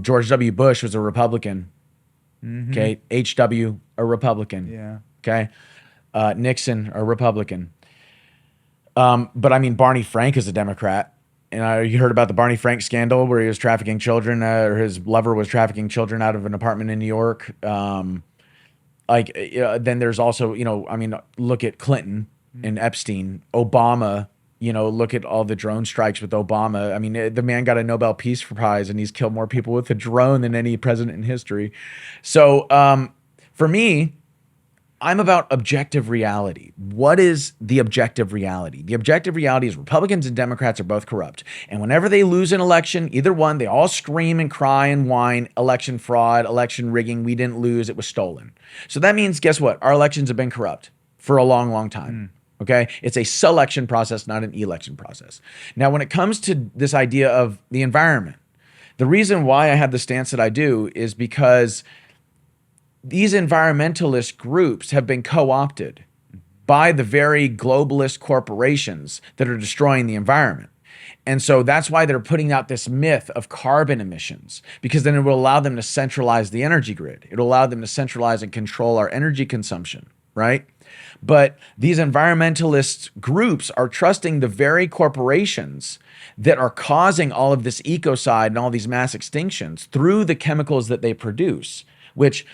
George W. Bush was a Republican. Okay, H.W. a Republican. Yeah. Okay, Nixon a Republican. But I mean Barney Frank is a Democrat. And you heard about the Barney Frank scandal where he was trafficking children, or his lover was trafficking children out of an apartment in New York. Then there's also, I mean, look at Clinton and Epstein, Obama, look at all the drone strikes with Obama. I mean, the man got a Nobel Peace Prize and he's killed more people with a drone than any president in history. So for me, I'm about objective reality. What is the objective reality? The objective reality is Republicans and Democrats are both corrupt. And whenever they lose an election, either one, they all scream and cry and whine, election fraud, election rigging, we didn't lose, it was stolen. So that means, guess what? Our elections have been corrupt for a long, long time. Okay? It's a selection process, not an election process. Now, when it comes to this idea of the environment, the reason why I have the stance that I do is because these environmentalist groups have been co-opted by the very globalist corporations that are destroying the environment. And so that's why they're putting out this myth of carbon emissions, because then it will allow them to centralize the energy grid. It'll allow them to centralize and control our energy consumption, right? But these environmentalist groups are trusting the very corporations that are causing all of this ecocide and all these mass extinctions through the chemicals that they produce, which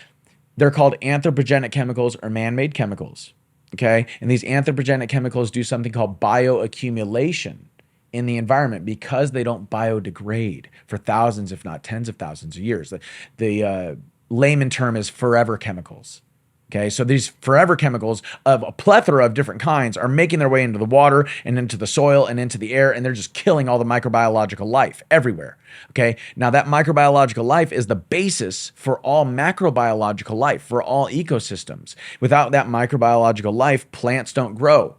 they're called anthropogenic chemicals or man-made chemicals, okay? And these anthropogenic chemicals do something called bioaccumulation in the environment because they don't biodegrade for thousands, if not tens of thousands of years. The layman term is forever chemicals. Okay, so these forever chemicals of a plethora of different kinds are making their way into the water and into the soil and into the air, and they're just killing all the microbiological life everywhere. Okay, now that microbiological life is the basis for all macrobiological life, for all ecosystems. Without that microbiological life, plants don't grow.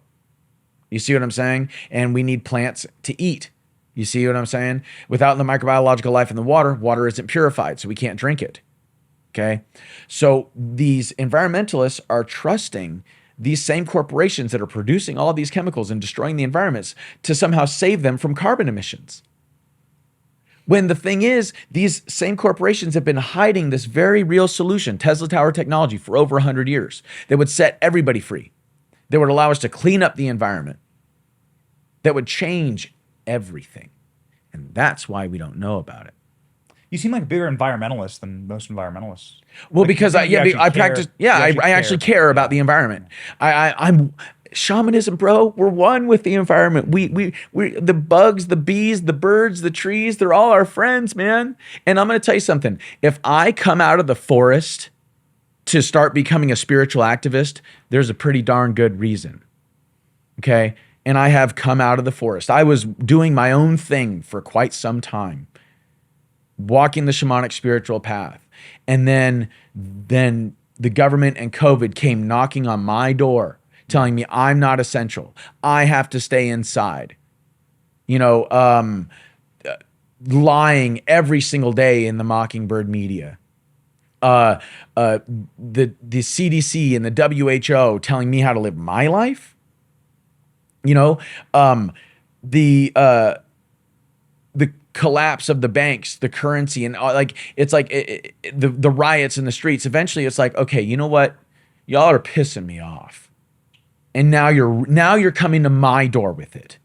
You see what I'm saying? And we need plants to eat. You see what I'm saying? Without the microbiological life in the water, water isn't purified, so we can't drink it. Okay, so these environmentalists are trusting these same corporations that are producing all of these chemicals and destroying the environments to somehow save them from carbon emissions. When the thing is, these same corporations have been hiding this very real solution, Tesla Tower technology, for over 100 years that would set everybody free, that would allow us to clean up the environment, that would change everything. And that's why we don't know about it. You seem like a bigger environmentalist than most environmentalists. Well, Like, because I practice, I actually care about the environment. I'm shamanism, bro. We're one with the environment. We the bugs, the bees, the birds, the trees, they're all our friends, man. And I'm going to tell you something. If I come out of the forest to start becoming a spiritual activist, there's a pretty darn good reason. Okay? And I have come out of the forest. I was doing my own thing for quite some time, walking the shamanic spiritual path. And then the government and COVID came knocking on my door, telling me I'm not essential. I have to stay inside. Lying every single day in the Mockingbird media. The CDC and the WHO telling me how to live my life. The collapse of the banks, the currency, and the riots in the streets. Eventually, it's like, okay, you know what? Y'all are pissing me off, and now you're coming to my door with it.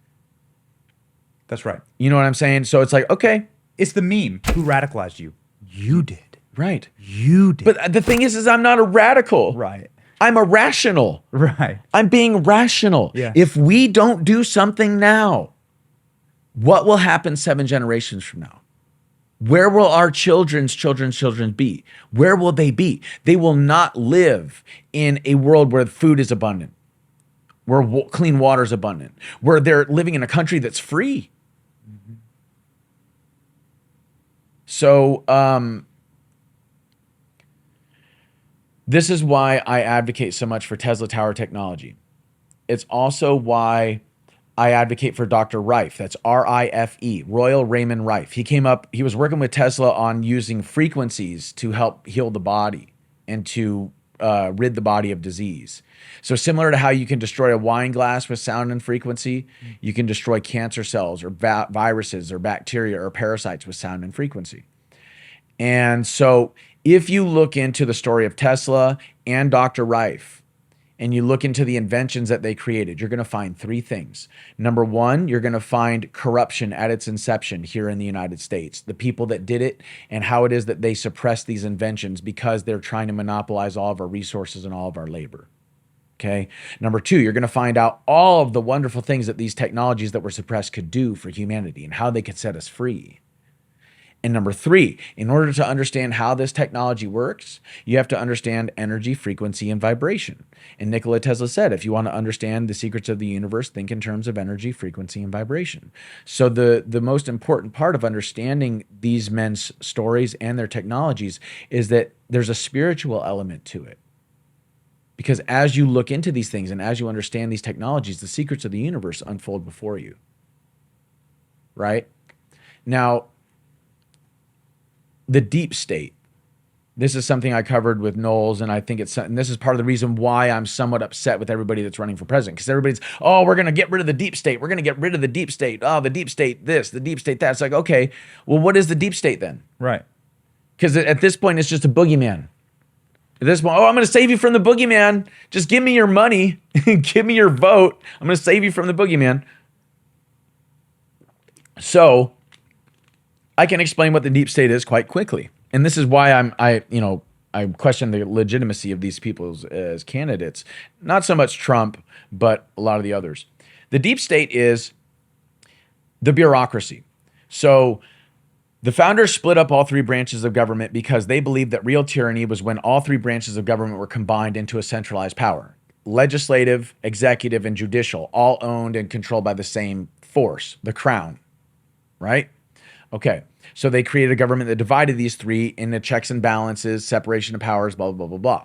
That's right. You know what I'm saying? So it's like, okay, It's the meme. Who radicalized you? You did. Right. You did. But the thing is I'm not a radical. Right. I'm a rational. Right. I'm being rational. Yes. If we don't do something now, what will happen 7 generations from now? Where will our children's children be? Where will they be? They will not live in a world where food is abundant, where clean water is abundant, where they're living in a country that's free. So this is why I advocate so much for Tesla Tower technology. It's also why I advocate for Dr. Rife. That's R-I-F-E, Royal Raymond Rife. He was working with Tesla on using frequencies to help heal the body and to rid the body of disease. So similar to how you can destroy a wine glass with sound and frequency, you can destroy cancer cells or viruses or bacteria or parasites with sound and frequency. And so if you look into the story of Tesla and Dr. Rife, and you look into the inventions that they created, you're going to find 3 things. Number 1, you're going to find corruption at its inception here in the United States. The people that did it and how it is that they suppress these inventions because they're trying to monopolize all of our resources and all of our labor. Okay. Number 2, you're going to find out all of the wonderful things that these technologies that were suppressed could do for humanity and how they could set us free. And number 3, in order to understand how this technology works, you have to understand energy, frequency, and vibration. And Nikola Tesla said, if you want to understand the secrets of the universe, think in terms of energy, frequency, and vibration. So the most important part of understanding these men's stories and their technologies is that there's a spiritual element to it. Because as you look into these things and as you understand these technologies, the secrets of the universe unfold before you. Right? Now, the deep state. This is something I covered with Knowles, and I think and this is part of the reason why I'm somewhat upset with everybody that's running for president, because everybody's, oh, we're going to get rid of the deep state. We're going to get rid of the deep state. Oh, the deep state this, the deep state that. It's like, okay, well, what is the deep state then? Right. Because at this point, it's just a boogeyman. At this point, oh, I'm going to save you from the boogeyman. Just give me your money. Give me your vote. I'm going to save you from the boogeyman. So I can explain what the deep state is quite quickly. And this is why I question the legitimacy of these people as candidates. Not so much Trump, but a lot of the others. The deep state is the bureaucracy. So the founders split up all 3 branches of government because they believed that real tyranny was when all 3 branches of government were combined into a centralized power. Legislative, executive, and judicial, all owned and controlled by the same force, the crown, right? Okay, so they created a government that divided these 3 into checks and balances, separation of powers, blah, blah, blah, blah, blah.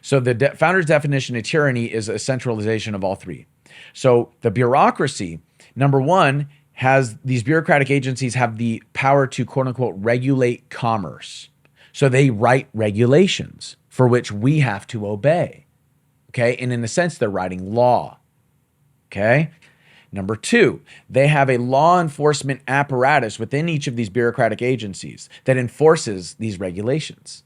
So the founder's definition of tyranny is a centralization of all 3. So the bureaucracy, number 1, has these bureaucratic agencies have the power to, quote unquote, regulate commerce. So they write regulations for which we have to obey. Okay, and in a sense, they're writing law. Okay. Number 2, they have a law enforcement apparatus within each of these bureaucratic agencies that enforces these regulations,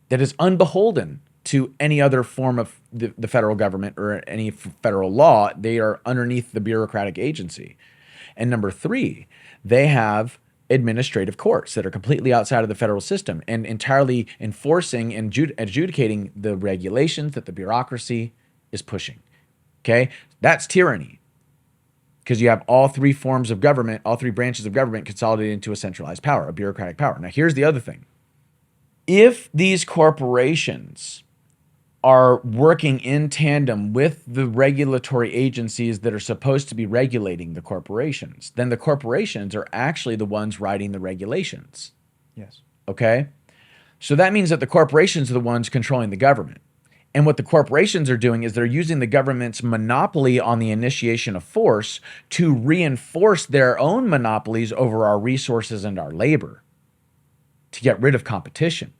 that is unbeholden to any other form of the federal government or any federal law. They are underneath the bureaucratic agency. And number 3, they have administrative courts that are completely outside of the federal system and entirely enforcing and adjudicating the regulations that the bureaucracy is pushing. Okay, that's tyranny. Because you have all 3 forms of government, all 3 branches of government consolidated into a centralized power, a bureaucratic power. Now, here's the other thing. If these corporations are working in tandem with the regulatory agencies that are supposed to be regulating the corporations, then the corporations are actually the ones writing the regulations. Yes. Okay? So that means that the corporations are the ones controlling the government. And what the corporations are doing is they're using the government's monopoly on the initiation of force to reinforce their own monopolies over our resources and our labor to get rid of competition.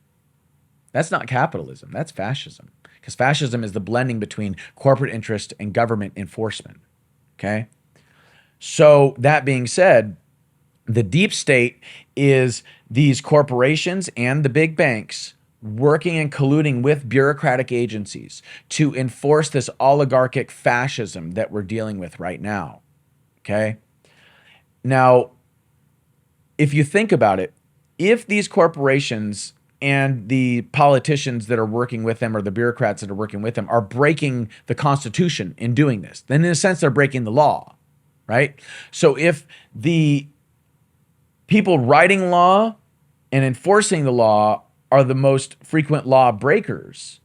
That's not capitalism, that's fascism. Because fascism is the blending between corporate interest and government enforcement. Okay? So that being said, the deep state is these corporations and the big banks working and colluding with bureaucratic agencies to enforce this oligarchic fascism that we're dealing with right now. Okay? Now, if you think about it, if these corporations and the politicians that are working with them or the bureaucrats that are working with them are breaking the Constitution in doing this, then in a sense, they're breaking the law, right? So if the people writing law and enforcing the law are the most frequent law breakers,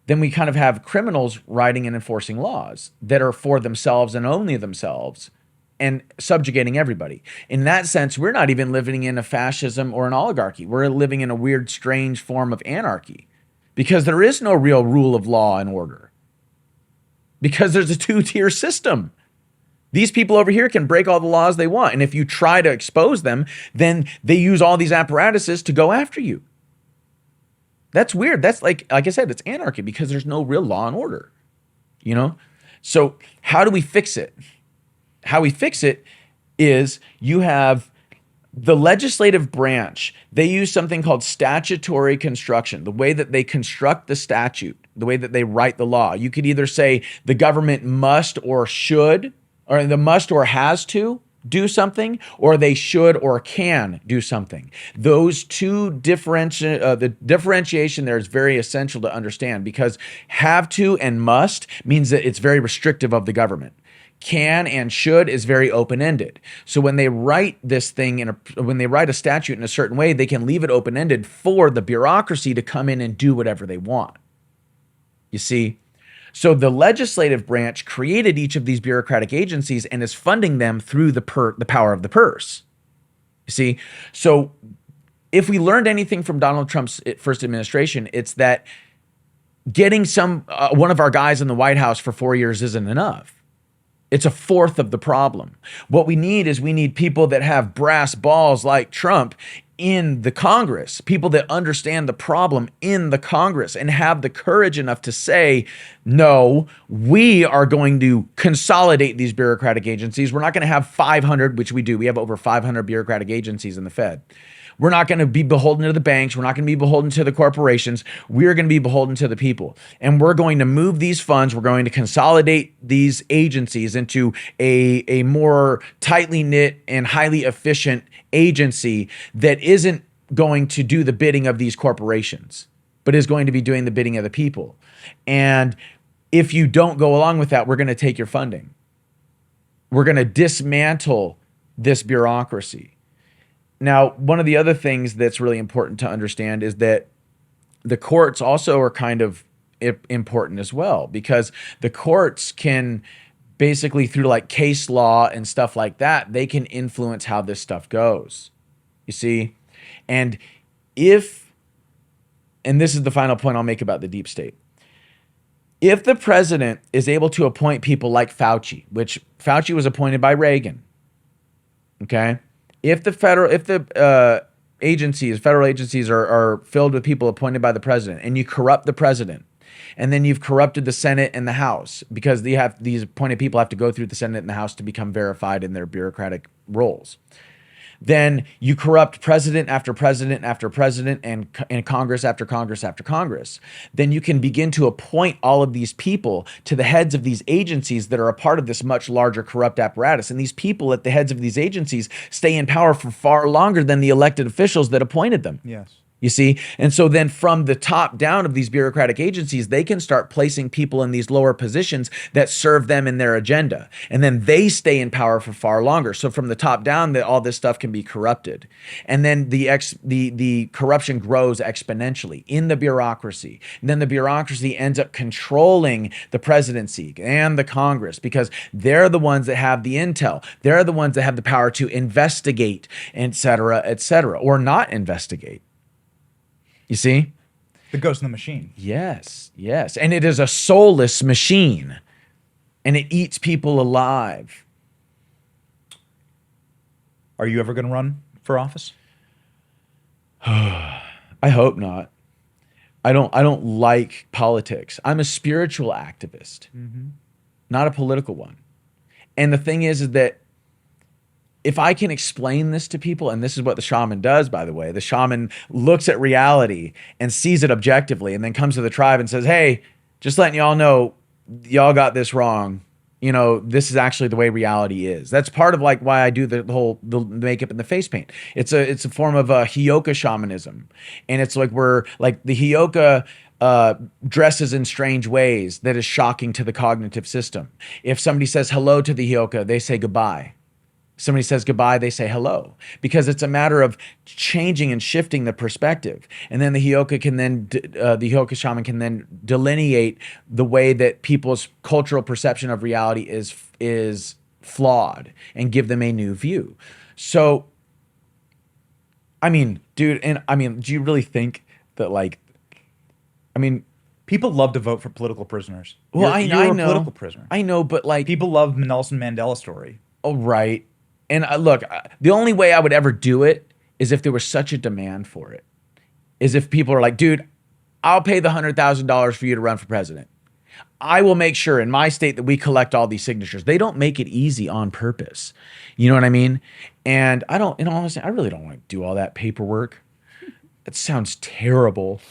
then we kind of have criminals writing and enforcing laws that are for themselves and only themselves and subjugating everybody. In that sense, we're not even living in a fascism or an oligarchy. We're living in a weird, strange form of anarchy because there is no real rule of law and order because there's a two-tier system. These people over here can break all the laws they want. And if you try to expose them, then they use all these apparatuses to go after you. That's weird. That's like I said, it's anarchy because there's no real law and order, you know? So how do we fix it? How we fix it is you have the legislative branch. They use something called statutory construction, the way that they construct the statute, the way that they write the law. You could either say the government must or should, or the must or has to do something, or they should or can do something. Those two the differentiation there is very essential to understand because have to and must means that it's very restrictive of the government. Can and should is very open-ended. So when they write this thing when they write a statute in a certain way, they can leave it open-ended for the bureaucracy to come in and do whatever they want. You see? So the legislative branch created each of these bureaucratic agencies and is funding them through the power of the purse. You see? So if we learned anything from Donald Trump's first administration, it's that getting one of our guys in the White House for 4 years isn't enough. It's a fourth of the problem. What we need people that have brass balls like Trump in the Congress, people that understand the problem in the Congress and have the courage enough to say, no, we are going to consolidate these bureaucratic agencies. We're not going to have 500, which we do. We have over 500 bureaucratic agencies in the Fed. We're not going to be beholden to the banks. We're not going to be beholden to the corporations. We're going to be beholden to the people. And we're going to move these funds. We're going to consolidate these agencies into a more tightly knit and highly efficient agency that isn't going to do the bidding of these corporations, but is going to be doing the bidding of the people. And if you don't go along with that, we're going to take your funding. We're going to dismantle this bureaucracy. Now, one of the other things that's really important to understand is that the courts also are kind of important as well, because the courts can basically, through like case law and stuff like that, they can influence how this stuff goes. You see? And this is the final point I'll make about the deep state. If the president is able to appoint people like Fauci, which Fauci was appointed by Reagan, okay? If the federal agencies are filled with people appointed by the president, and you corrupt the president, and then you've corrupted the Senate and the House, because these appointed people have to go through the Senate and the House to become verified in their bureaucratic roles, then you corrupt president after president after president and Congress after Congress after Congress. Then you can begin to appoint all of these people to the heads of these agencies that are a part of this much larger corrupt apparatus. And these people at the heads of these agencies stay in power for far longer than the elected officials that appointed them. Yes. You see? And so then from the top down of these bureaucratic agencies, they can start placing people in these lower positions that serve them in their agenda. And then they stay in power for far longer. So from the top down, all this stuff can be corrupted. And then the corruption grows exponentially in the bureaucracy. And then the bureaucracy ends up controlling the presidency and the Congress, because they're the ones that have the intel. They're the ones that have the power to investigate, et cetera, or not investigate. You see? The ghost in the machine. Yes, yes. And it is a soulless machine. And it eats people alive. Are you ever going to run for office? I hope not. I don't like politics. I'm a spiritual activist, not a political one. And the thing is that if I can explain this to people, and this is what the shaman does, by the way, the shaman looks at reality and sees it objectively and then comes to the tribe and says, hey, just letting y'all know, y'all got this wrong. this is actually the way reality is. That's part of like why I do the makeup and the face paint. It's a form of Hyoka shamanism, and it's like we're like the Hyoka dresses in strange ways that is shocking to the cognitive system. If somebody says hello to the Hyoka, they say goodbye. Somebody says goodbye, they say hello, because it's a matter of changing and shifting the perspective. And then the Hyoka shaman can then delineate the way that people's cultural perception of reality is flawed and give them a new view. So, I mean, dude, do you really think that People love to vote for political prisoners. Well, You're I a know, political prisoner. I know, but like, People love Nelson Mandela story. oh, right. And look, the only way I would ever do it is if there was such a demand for it. Is if people are like, dude, I'll pay the $100,000 for you to run for president. I will make sure in my state that we collect all these signatures. They don't make it easy on purpose. You know what I mean? And I don't, in all honesty, I really don't want to do all that paperwork. That sounds terrible.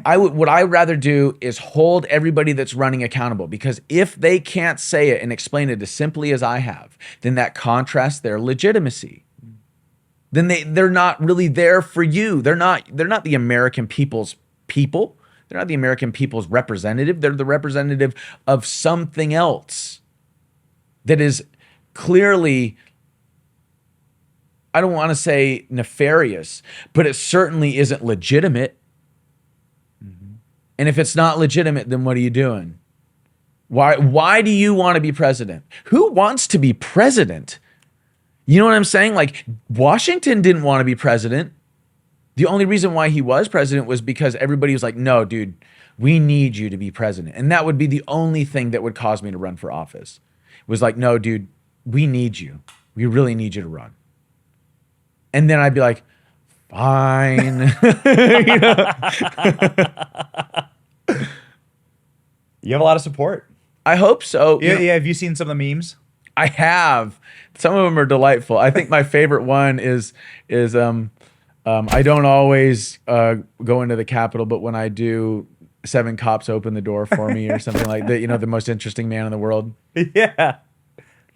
What I'd rather do is hold everybody that's running accountable, because if they can't say it and explain it as simply as I have, then that contrasts their legitimacy. Then they're not really there for you. They're not the American people's people. They're not the American people's representative. They're the representative of something else that is clearly, I don't want to say nefarious, but it certainly isn't legitimate. And if it's not legitimate, then what are you doing? Why do you want to be president? Who wants to be president? You know what I'm saying? Like, Washington didn't want to be president. The only reason why he was president was because everybody was like, no, dude, we need you to be president. And that would be the only thing that would cause me to run for office. It was like, no, dude, we need you. We really need you to run. And then I'd be like, fine. You know? You have a lot of support. I hope so. Yeah, yeah. Have you seen some of the memes? I have. Some of them are delightful. I think my favorite one is I don't always go into the Capitol, but when I do, 7 cops open the door for me or something like that. You know, the most interesting man in the world. Yeah.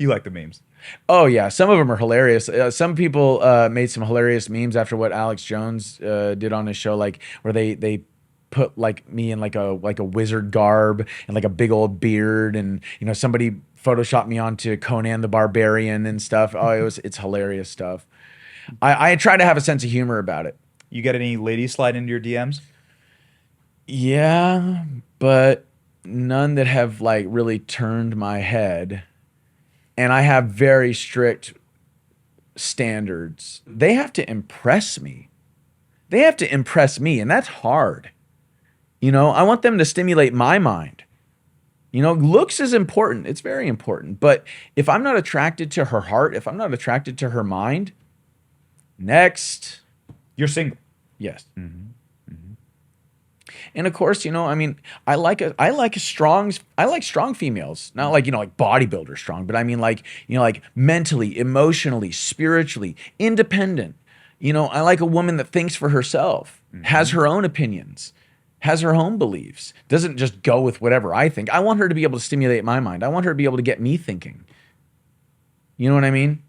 You like the memes. Oh, yeah. Some of them are hilarious. Some people made some hilarious memes after what Alex Jones did on his show, like where they put like me in like a wizard garb and like a big old beard, and somebody photoshopped me onto Conan the Barbarian and stuff. Oh, it's hilarious stuff. I try to have a sense of humor about it. You get any ladies slide into your DMs? Yeah, but none that have like really turned my head. And I have very strict standards. They have to impress me. They have to impress me, and that's hard. I want them to stimulate my mind. Looks is important. It's very important. But if I'm not attracted to her heart, if I'm not attracted to her mind, next. You're single. Yes. Mm-hmm. And of course, I like strong females. Not like, like bodybuilder strong, but I mean like mentally, emotionally, spiritually, independent. I like a woman that thinks for herself, has her own opinions, has her own beliefs, doesn't just go with whatever I think. I want her to be able to stimulate my mind. I want her to be able to get me thinking. You know what I mean?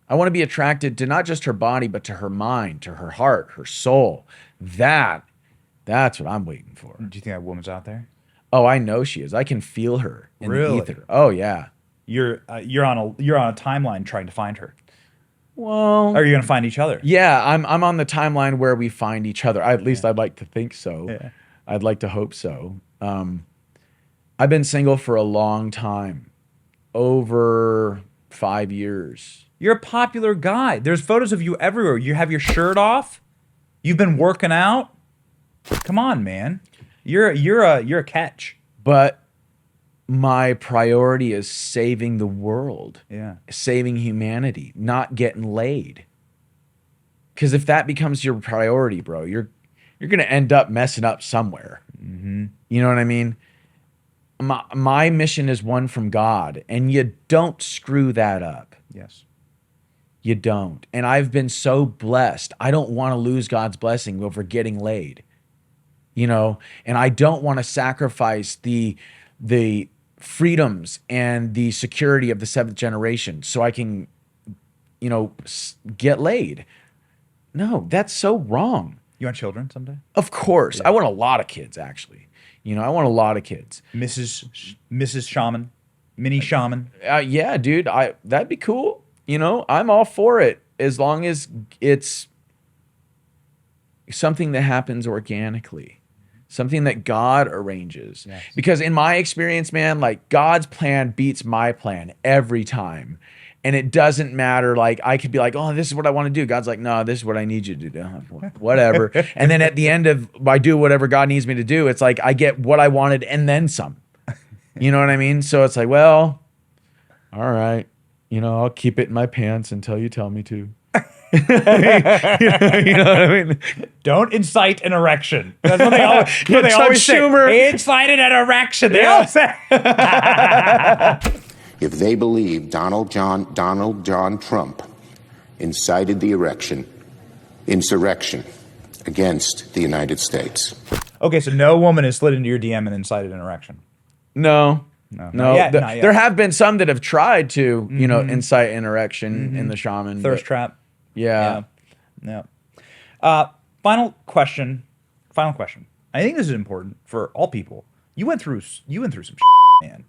I want to be attracted to not just her body, but to her mind, to her heart, her soul. That's what I'm waiting for. Do you think that woman's out there? Oh, I know she is. I can feel her in Really? the ether. Oh, yeah. You're on a timeline trying to find her. Well, Or are you going to find each other? yeah, I'm on the timeline where we find each other. At least I'd like to think so. Yeah. I'd like to hope so. I've been single for a long time, over 5 years. You're a popular guy. There's photos of you everywhere. You have your shirt off. You've been working out. Come on, man. You're a catch. But my priority is saving the world. Yeah. Saving humanity, not getting laid. Because if that becomes your priority, bro, you're going to end up messing up somewhere. Mm-hmm. You know what I mean? My mission is one from God, and you don't screw that up. Yes. You don't. And I've been so blessed. I don't want to lose God's blessing over getting laid. And I don't want to sacrifice the freedoms and the security of the seventh generation so I can, get laid. No, that's so wrong. You want children someday? Of course. I want a lot of kids, actually. I want a lot of kids. Mrs. Shaman, mini shaman. Yeah, dude, that'd be cool. I'm all for it as long as it's something that happens organically, something that God arranges. Yes. Because in my experience, man, like God's plan beats my plan every time. And it doesn't matter. Like I could be like, oh, this is what I want to do. God's like, no, this is what I need you to do. Whatever. And then at the end of, I do whatever God needs me to do. It's like, I get what I wanted and then some, you know what I mean? So it's like, well, all right. I'll keep it in my pants until you tell me to. You know what I mean? Don't incite an erection. That's what they always Schumer. say. Incited an erection. They all say. If they believe Donald John Trump incited the insurrection against the United States. Okay, so no woman has slid into your DM and incited an erection. No. Not yet. There have been some that have tried to, incite an erection in the shaman. Thirst trap. Yeah. Final question. I think this is important for all people. You went through some shit, man.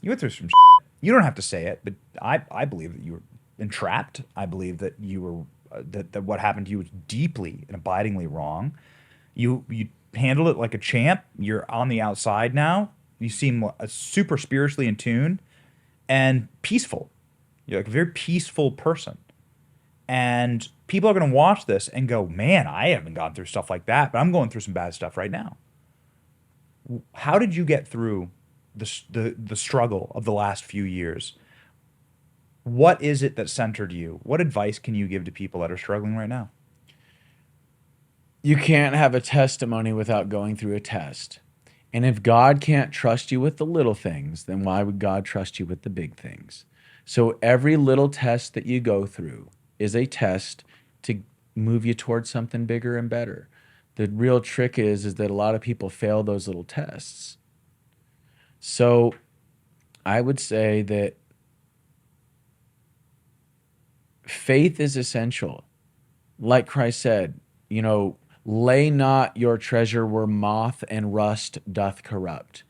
You went through some shit. You don't have to say it, but I believe that you were entrapped. I believe that you were that what happened to you was deeply and abidingly wrong. You handled it like a champ. You're on the outside now. You seem super spiritually in tune and peaceful. You're like a very peaceful person. And people are going to watch this and go, man, I haven't gone through stuff like that, but I'm going through some bad stuff right now. How did you get through the struggle of the last few years? What is it that centered you? What advice can you give to people that are struggling right now? You can't have a testimony without going through a test. And if God can't trust you with the little things, then why would God trust you with the big things? So every little test that you go through is a test to move you towards something bigger and better. The real trick is that a lot of people fail those little tests. So I would say that faith is essential. Like Christ said, lay not your treasure where moth and rust doth corrupt.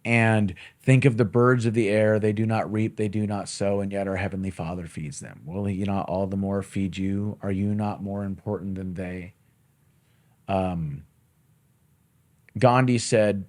And think of the birds of the air. They do not reap, they do not sow, and yet our Heavenly Father feeds them. Will He not all the more feed you? Are you not more important than they? Gandhi said,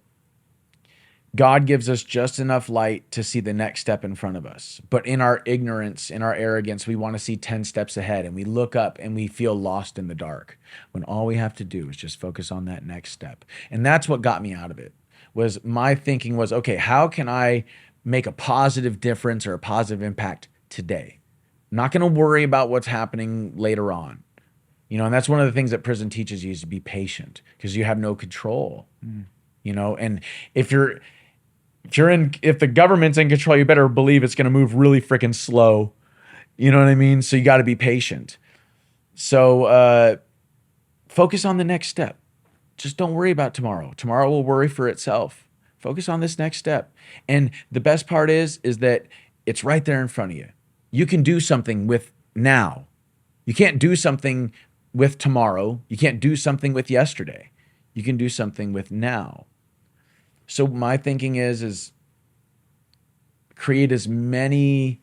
God gives us just enough light to see the next step in front of us. But in our ignorance, in our arrogance, we want to see 10 steps ahead, and we look up and we feel lost in the dark, when all we have to do is just focus on that next step. And that's what got me out of it. Was my thinking was, okay, how can I make a positive difference or a positive impact today? I'm not going to worry about what's happening later on. And that's one of the things that prison teaches you, is to be patient, because you have no control. And if the government's in control, you better believe it's going to move really freaking slow. You know what I mean? So you got to be patient. So focus on the next step. Just don't worry about tomorrow. Tomorrow will worry for itself. Focus on this next step. And the best part is that it's right there in front of you. You can do something with now. You can't do something with tomorrow. You can't do something with yesterday. You can do something with now. So my thinking is create as many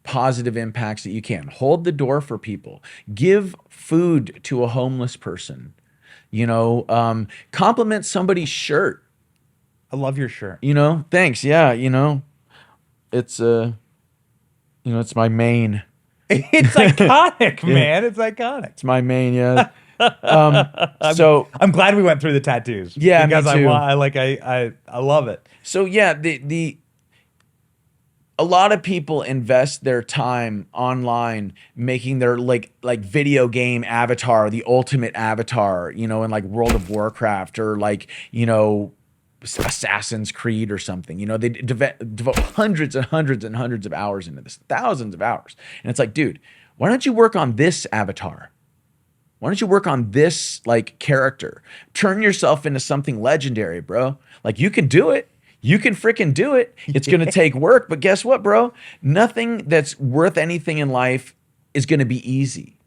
positive impacts that you can. Hold the door for people. Give food to a homeless person. Compliment somebody's shirt. I love your shirt. Thanks. Yeah. It's it's my main. It's iconic, man. It's iconic. It's my main. Yeah. So I'm glad we went through the tattoos. Yeah, because me too. I love it. So yeah, a lot of people invest their time online making their like video game avatar, the ultimate avatar, in like World of Warcraft or Assassin's Creed or something. They devote hundreds and hundreds and hundreds of hours into this, thousands of hours. And it's like, dude, why don't you work on this avatar? Why don't you work on this character? Turn yourself into something legendary, bro. You can do it. You can freaking do it. It's going to take work, but guess what, bro? Nothing that's worth anything in life is going to be easy.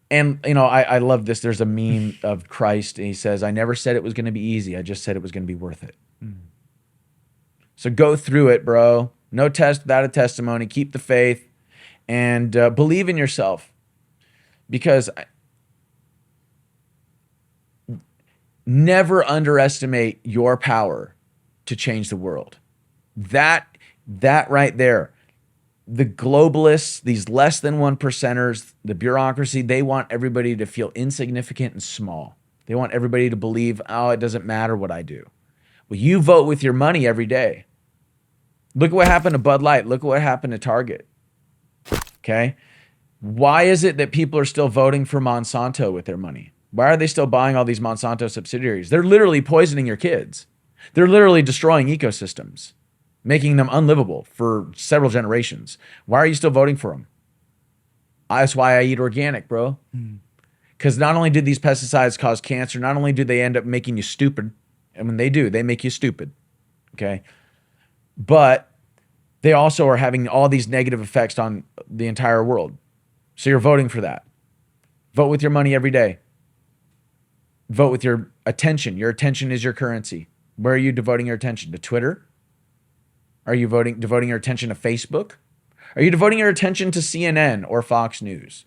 And, you know, I love this. There's a meme of Christ, and he says, I never said it was going to be easy. I just said it was going to be worth it. So go through it, bro. No test without a testimony. Keep the faith and believe in yourself. Because never underestimate your power to change the world. That right there. The globalists, these less than 1%ers, the bureaucracy, they want everybody to feel insignificant and small. They want everybody to believe, oh, it doesn't matter what I do. Well, you vote with your money every day. Look at what happened to Bud Light. Look at what happened to Target. Okay? Why is it that people are still voting for Monsanto with their money? Why are they still buying all these Monsanto subsidiaries? They're literally poisoning your kids. They're literally destroying ecosystems, making them unlivable for several generations. Why are you still voting for them? That's why I eat organic, bro. Because not only do these pesticides cause cancer, not only do they end up making you stupid, and when they do, they make you stupid, okay? But they also are having all these negative effects on the entire world. So you're voting for that. Vote with your money every day. Vote with your attention. Your attention is your currency. Where are you devoting your attention? To Twitter? Are you devoting your attention to Facebook? Are you devoting your attention to CNN or Fox News?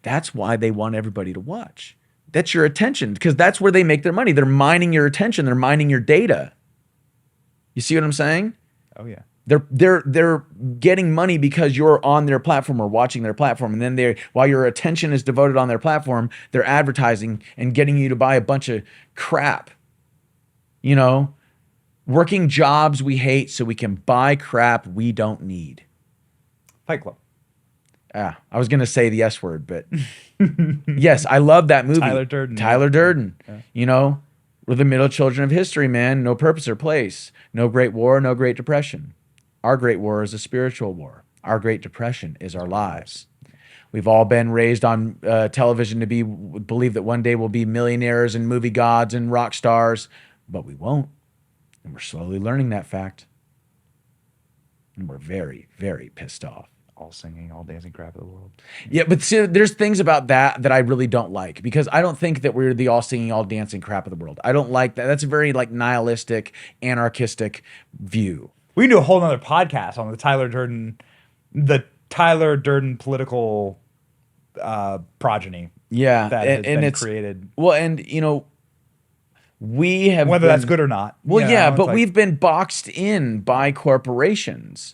That's why they want everybody to watch. That's your attention, because that's where they make their money. They're mining your attention. They're mining your data. You see what I'm saying? Oh yeah. They're getting money because you're on their platform or watching their platform. And then while your attention is devoted on their platform, they're advertising and getting you to buy a bunch of crap. You know, working jobs we hate so we can buy crap we don't need. Fight Club. I was going to say the S word, but yes, I love that movie. Tyler Durden. Tyler Durden. Yeah. You know, we're the middle children of history, man. No purpose or place. No great war, no great depression. Our great war is a spiritual war. Our great depression is our lives. We've all been raised on television to believe that one day we'll be millionaires and movie gods and rock stars, but we won't. And we're slowly learning that fact. And we're very, very pissed off. All singing, all dancing crap of the world. Yeah, but see, there's things about that I really don't like, because I don't think that we're the all singing, all dancing crap of the world. I don't like that. That's a very like nihilistic, anarchistic view. We can do a whole nother podcast on the Tyler Durden political progeny. Yeah, that has been it's created. Well, and you know, we have Whether that's good or not. Well, yeah, but like, we've been boxed in by corporations.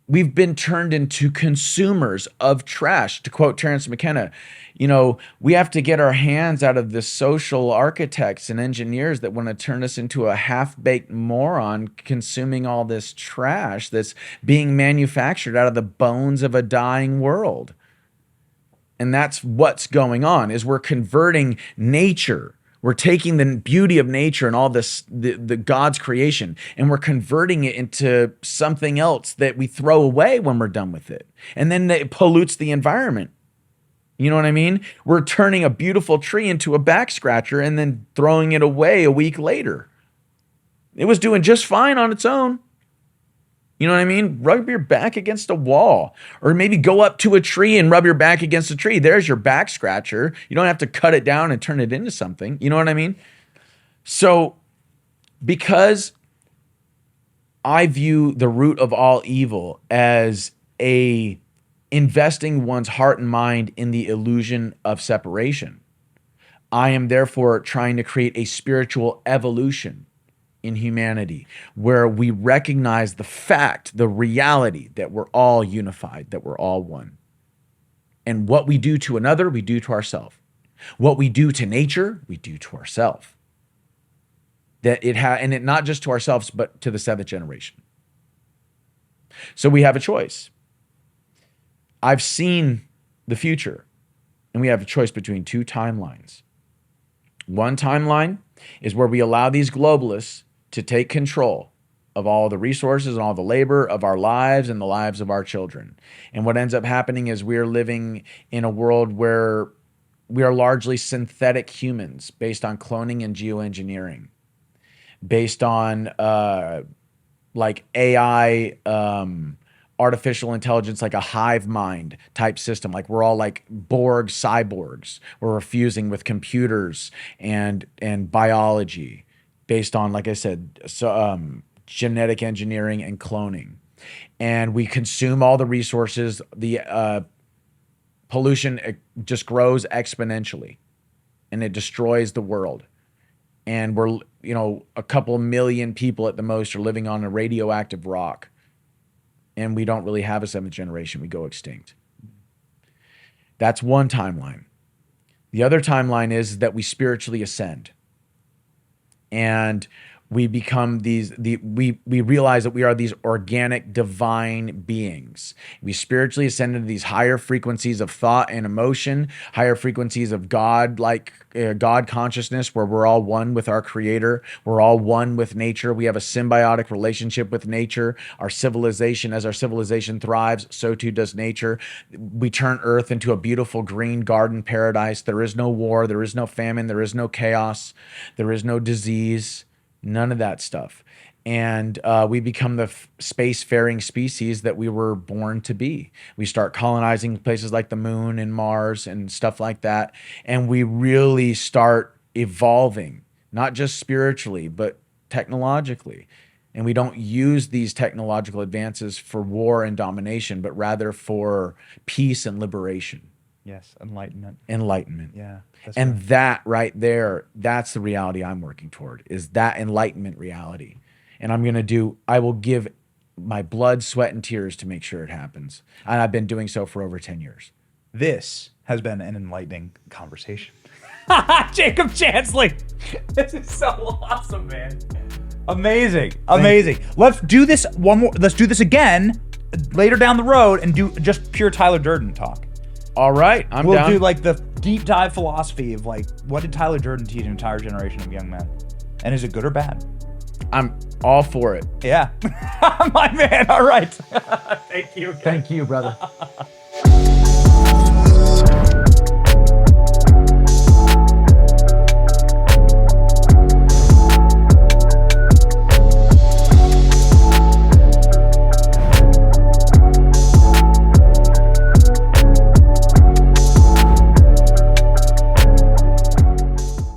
We've been turned into consumers of trash. To quote Terrence McKenna, you know, we have to get our hands out of the social architects and engineers that want to turn us into a half-baked moron consuming all this trash that's being manufactured out of the bones of a dying world. And that's what's going on, is we're converting nature. We're taking the beauty of nature and all this, the God's creation, and we're converting it into something else that we throw away when we're done with it. And then it pollutes the environment. You know what I mean? We're turning a beautiful tree into a back scratcher and then throwing it away a week later. It was doing just fine on its own. You know what I mean? Rub your back against a wall, or maybe go up to a tree and rub your back against a tree. There's your back scratcher. You don't have to cut it down and turn it into something. You know what I mean? So because I view the root of all evil as investing one's heart and mind in the illusion of separation, I am therefore trying to create a spiritual evolution in humanity, where we recognize the fact, the reality that we're all unified, that we're all one. And what we do to another, we do to ourselves. What we do to nature, we do to ourselves. And it not just to ourselves, but to the seventh generation. So we have a choice. I've seen the future, and we have a choice between two timelines. One timeline is where we allow these globalists to take control of all the resources and all the labor of our lives and the lives of our children. And what ends up happening is we're living in a world where we are largely synthetic humans based on cloning and geoengineering. based on like AI, artificial intelligence, like a hive mind type system. Like we're all like Borg cyborgs. We're fusing with computers and biology based on, like I said, genetic engineering and cloning. And we consume all the resources. The pollution just grows exponentially, and it destroys the world. And we're, a couple million people at the most are living on a radioactive rock. And we don't really have a seventh generation. We go extinct. That's one timeline. The other timeline is that we spiritually ascend. And we become we realize that we are these organic divine beings. We spiritually ascend into these higher frequencies of thought and emotion, higher frequencies of God, like God consciousness, where we're all one with our creator. We're all one with nature. We have a symbiotic relationship with nature. Our civilization, as our civilization thrives, so too does nature. We turn Earth into a beautiful green garden paradise. There is no war. There is no famine. There is no chaos. There is no disease. None of that stuff. And we become the space-faring species that we were born to be. We start colonizing places like the moon and Mars and stuff like that. And we really start evolving, not just spiritually, but technologically. And we don't use these technological advances for war and domination, but rather for peace and liberation. Yes, enlightenment. Enlightenment. Yeah. And that right there, that's the reality I'm working toward, is that enlightenment reality. And I will give my blood, sweat, and tears to make sure it happens. And I've been doing so for over 10 years. This has been an enlightening conversation. Jacob Chansley. This is so awesome, man. Amazing. Amazing. Let's do this let's do this again later down the road and do just pure Tyler Durden talk. All right, We'll down. do like the deep dive philosophy of like, what did Tyler Durden teach an entire generation of young men? And is it good or bad? I'm all for it. Yeah. My man. All right. Thank you. Thank you, brother.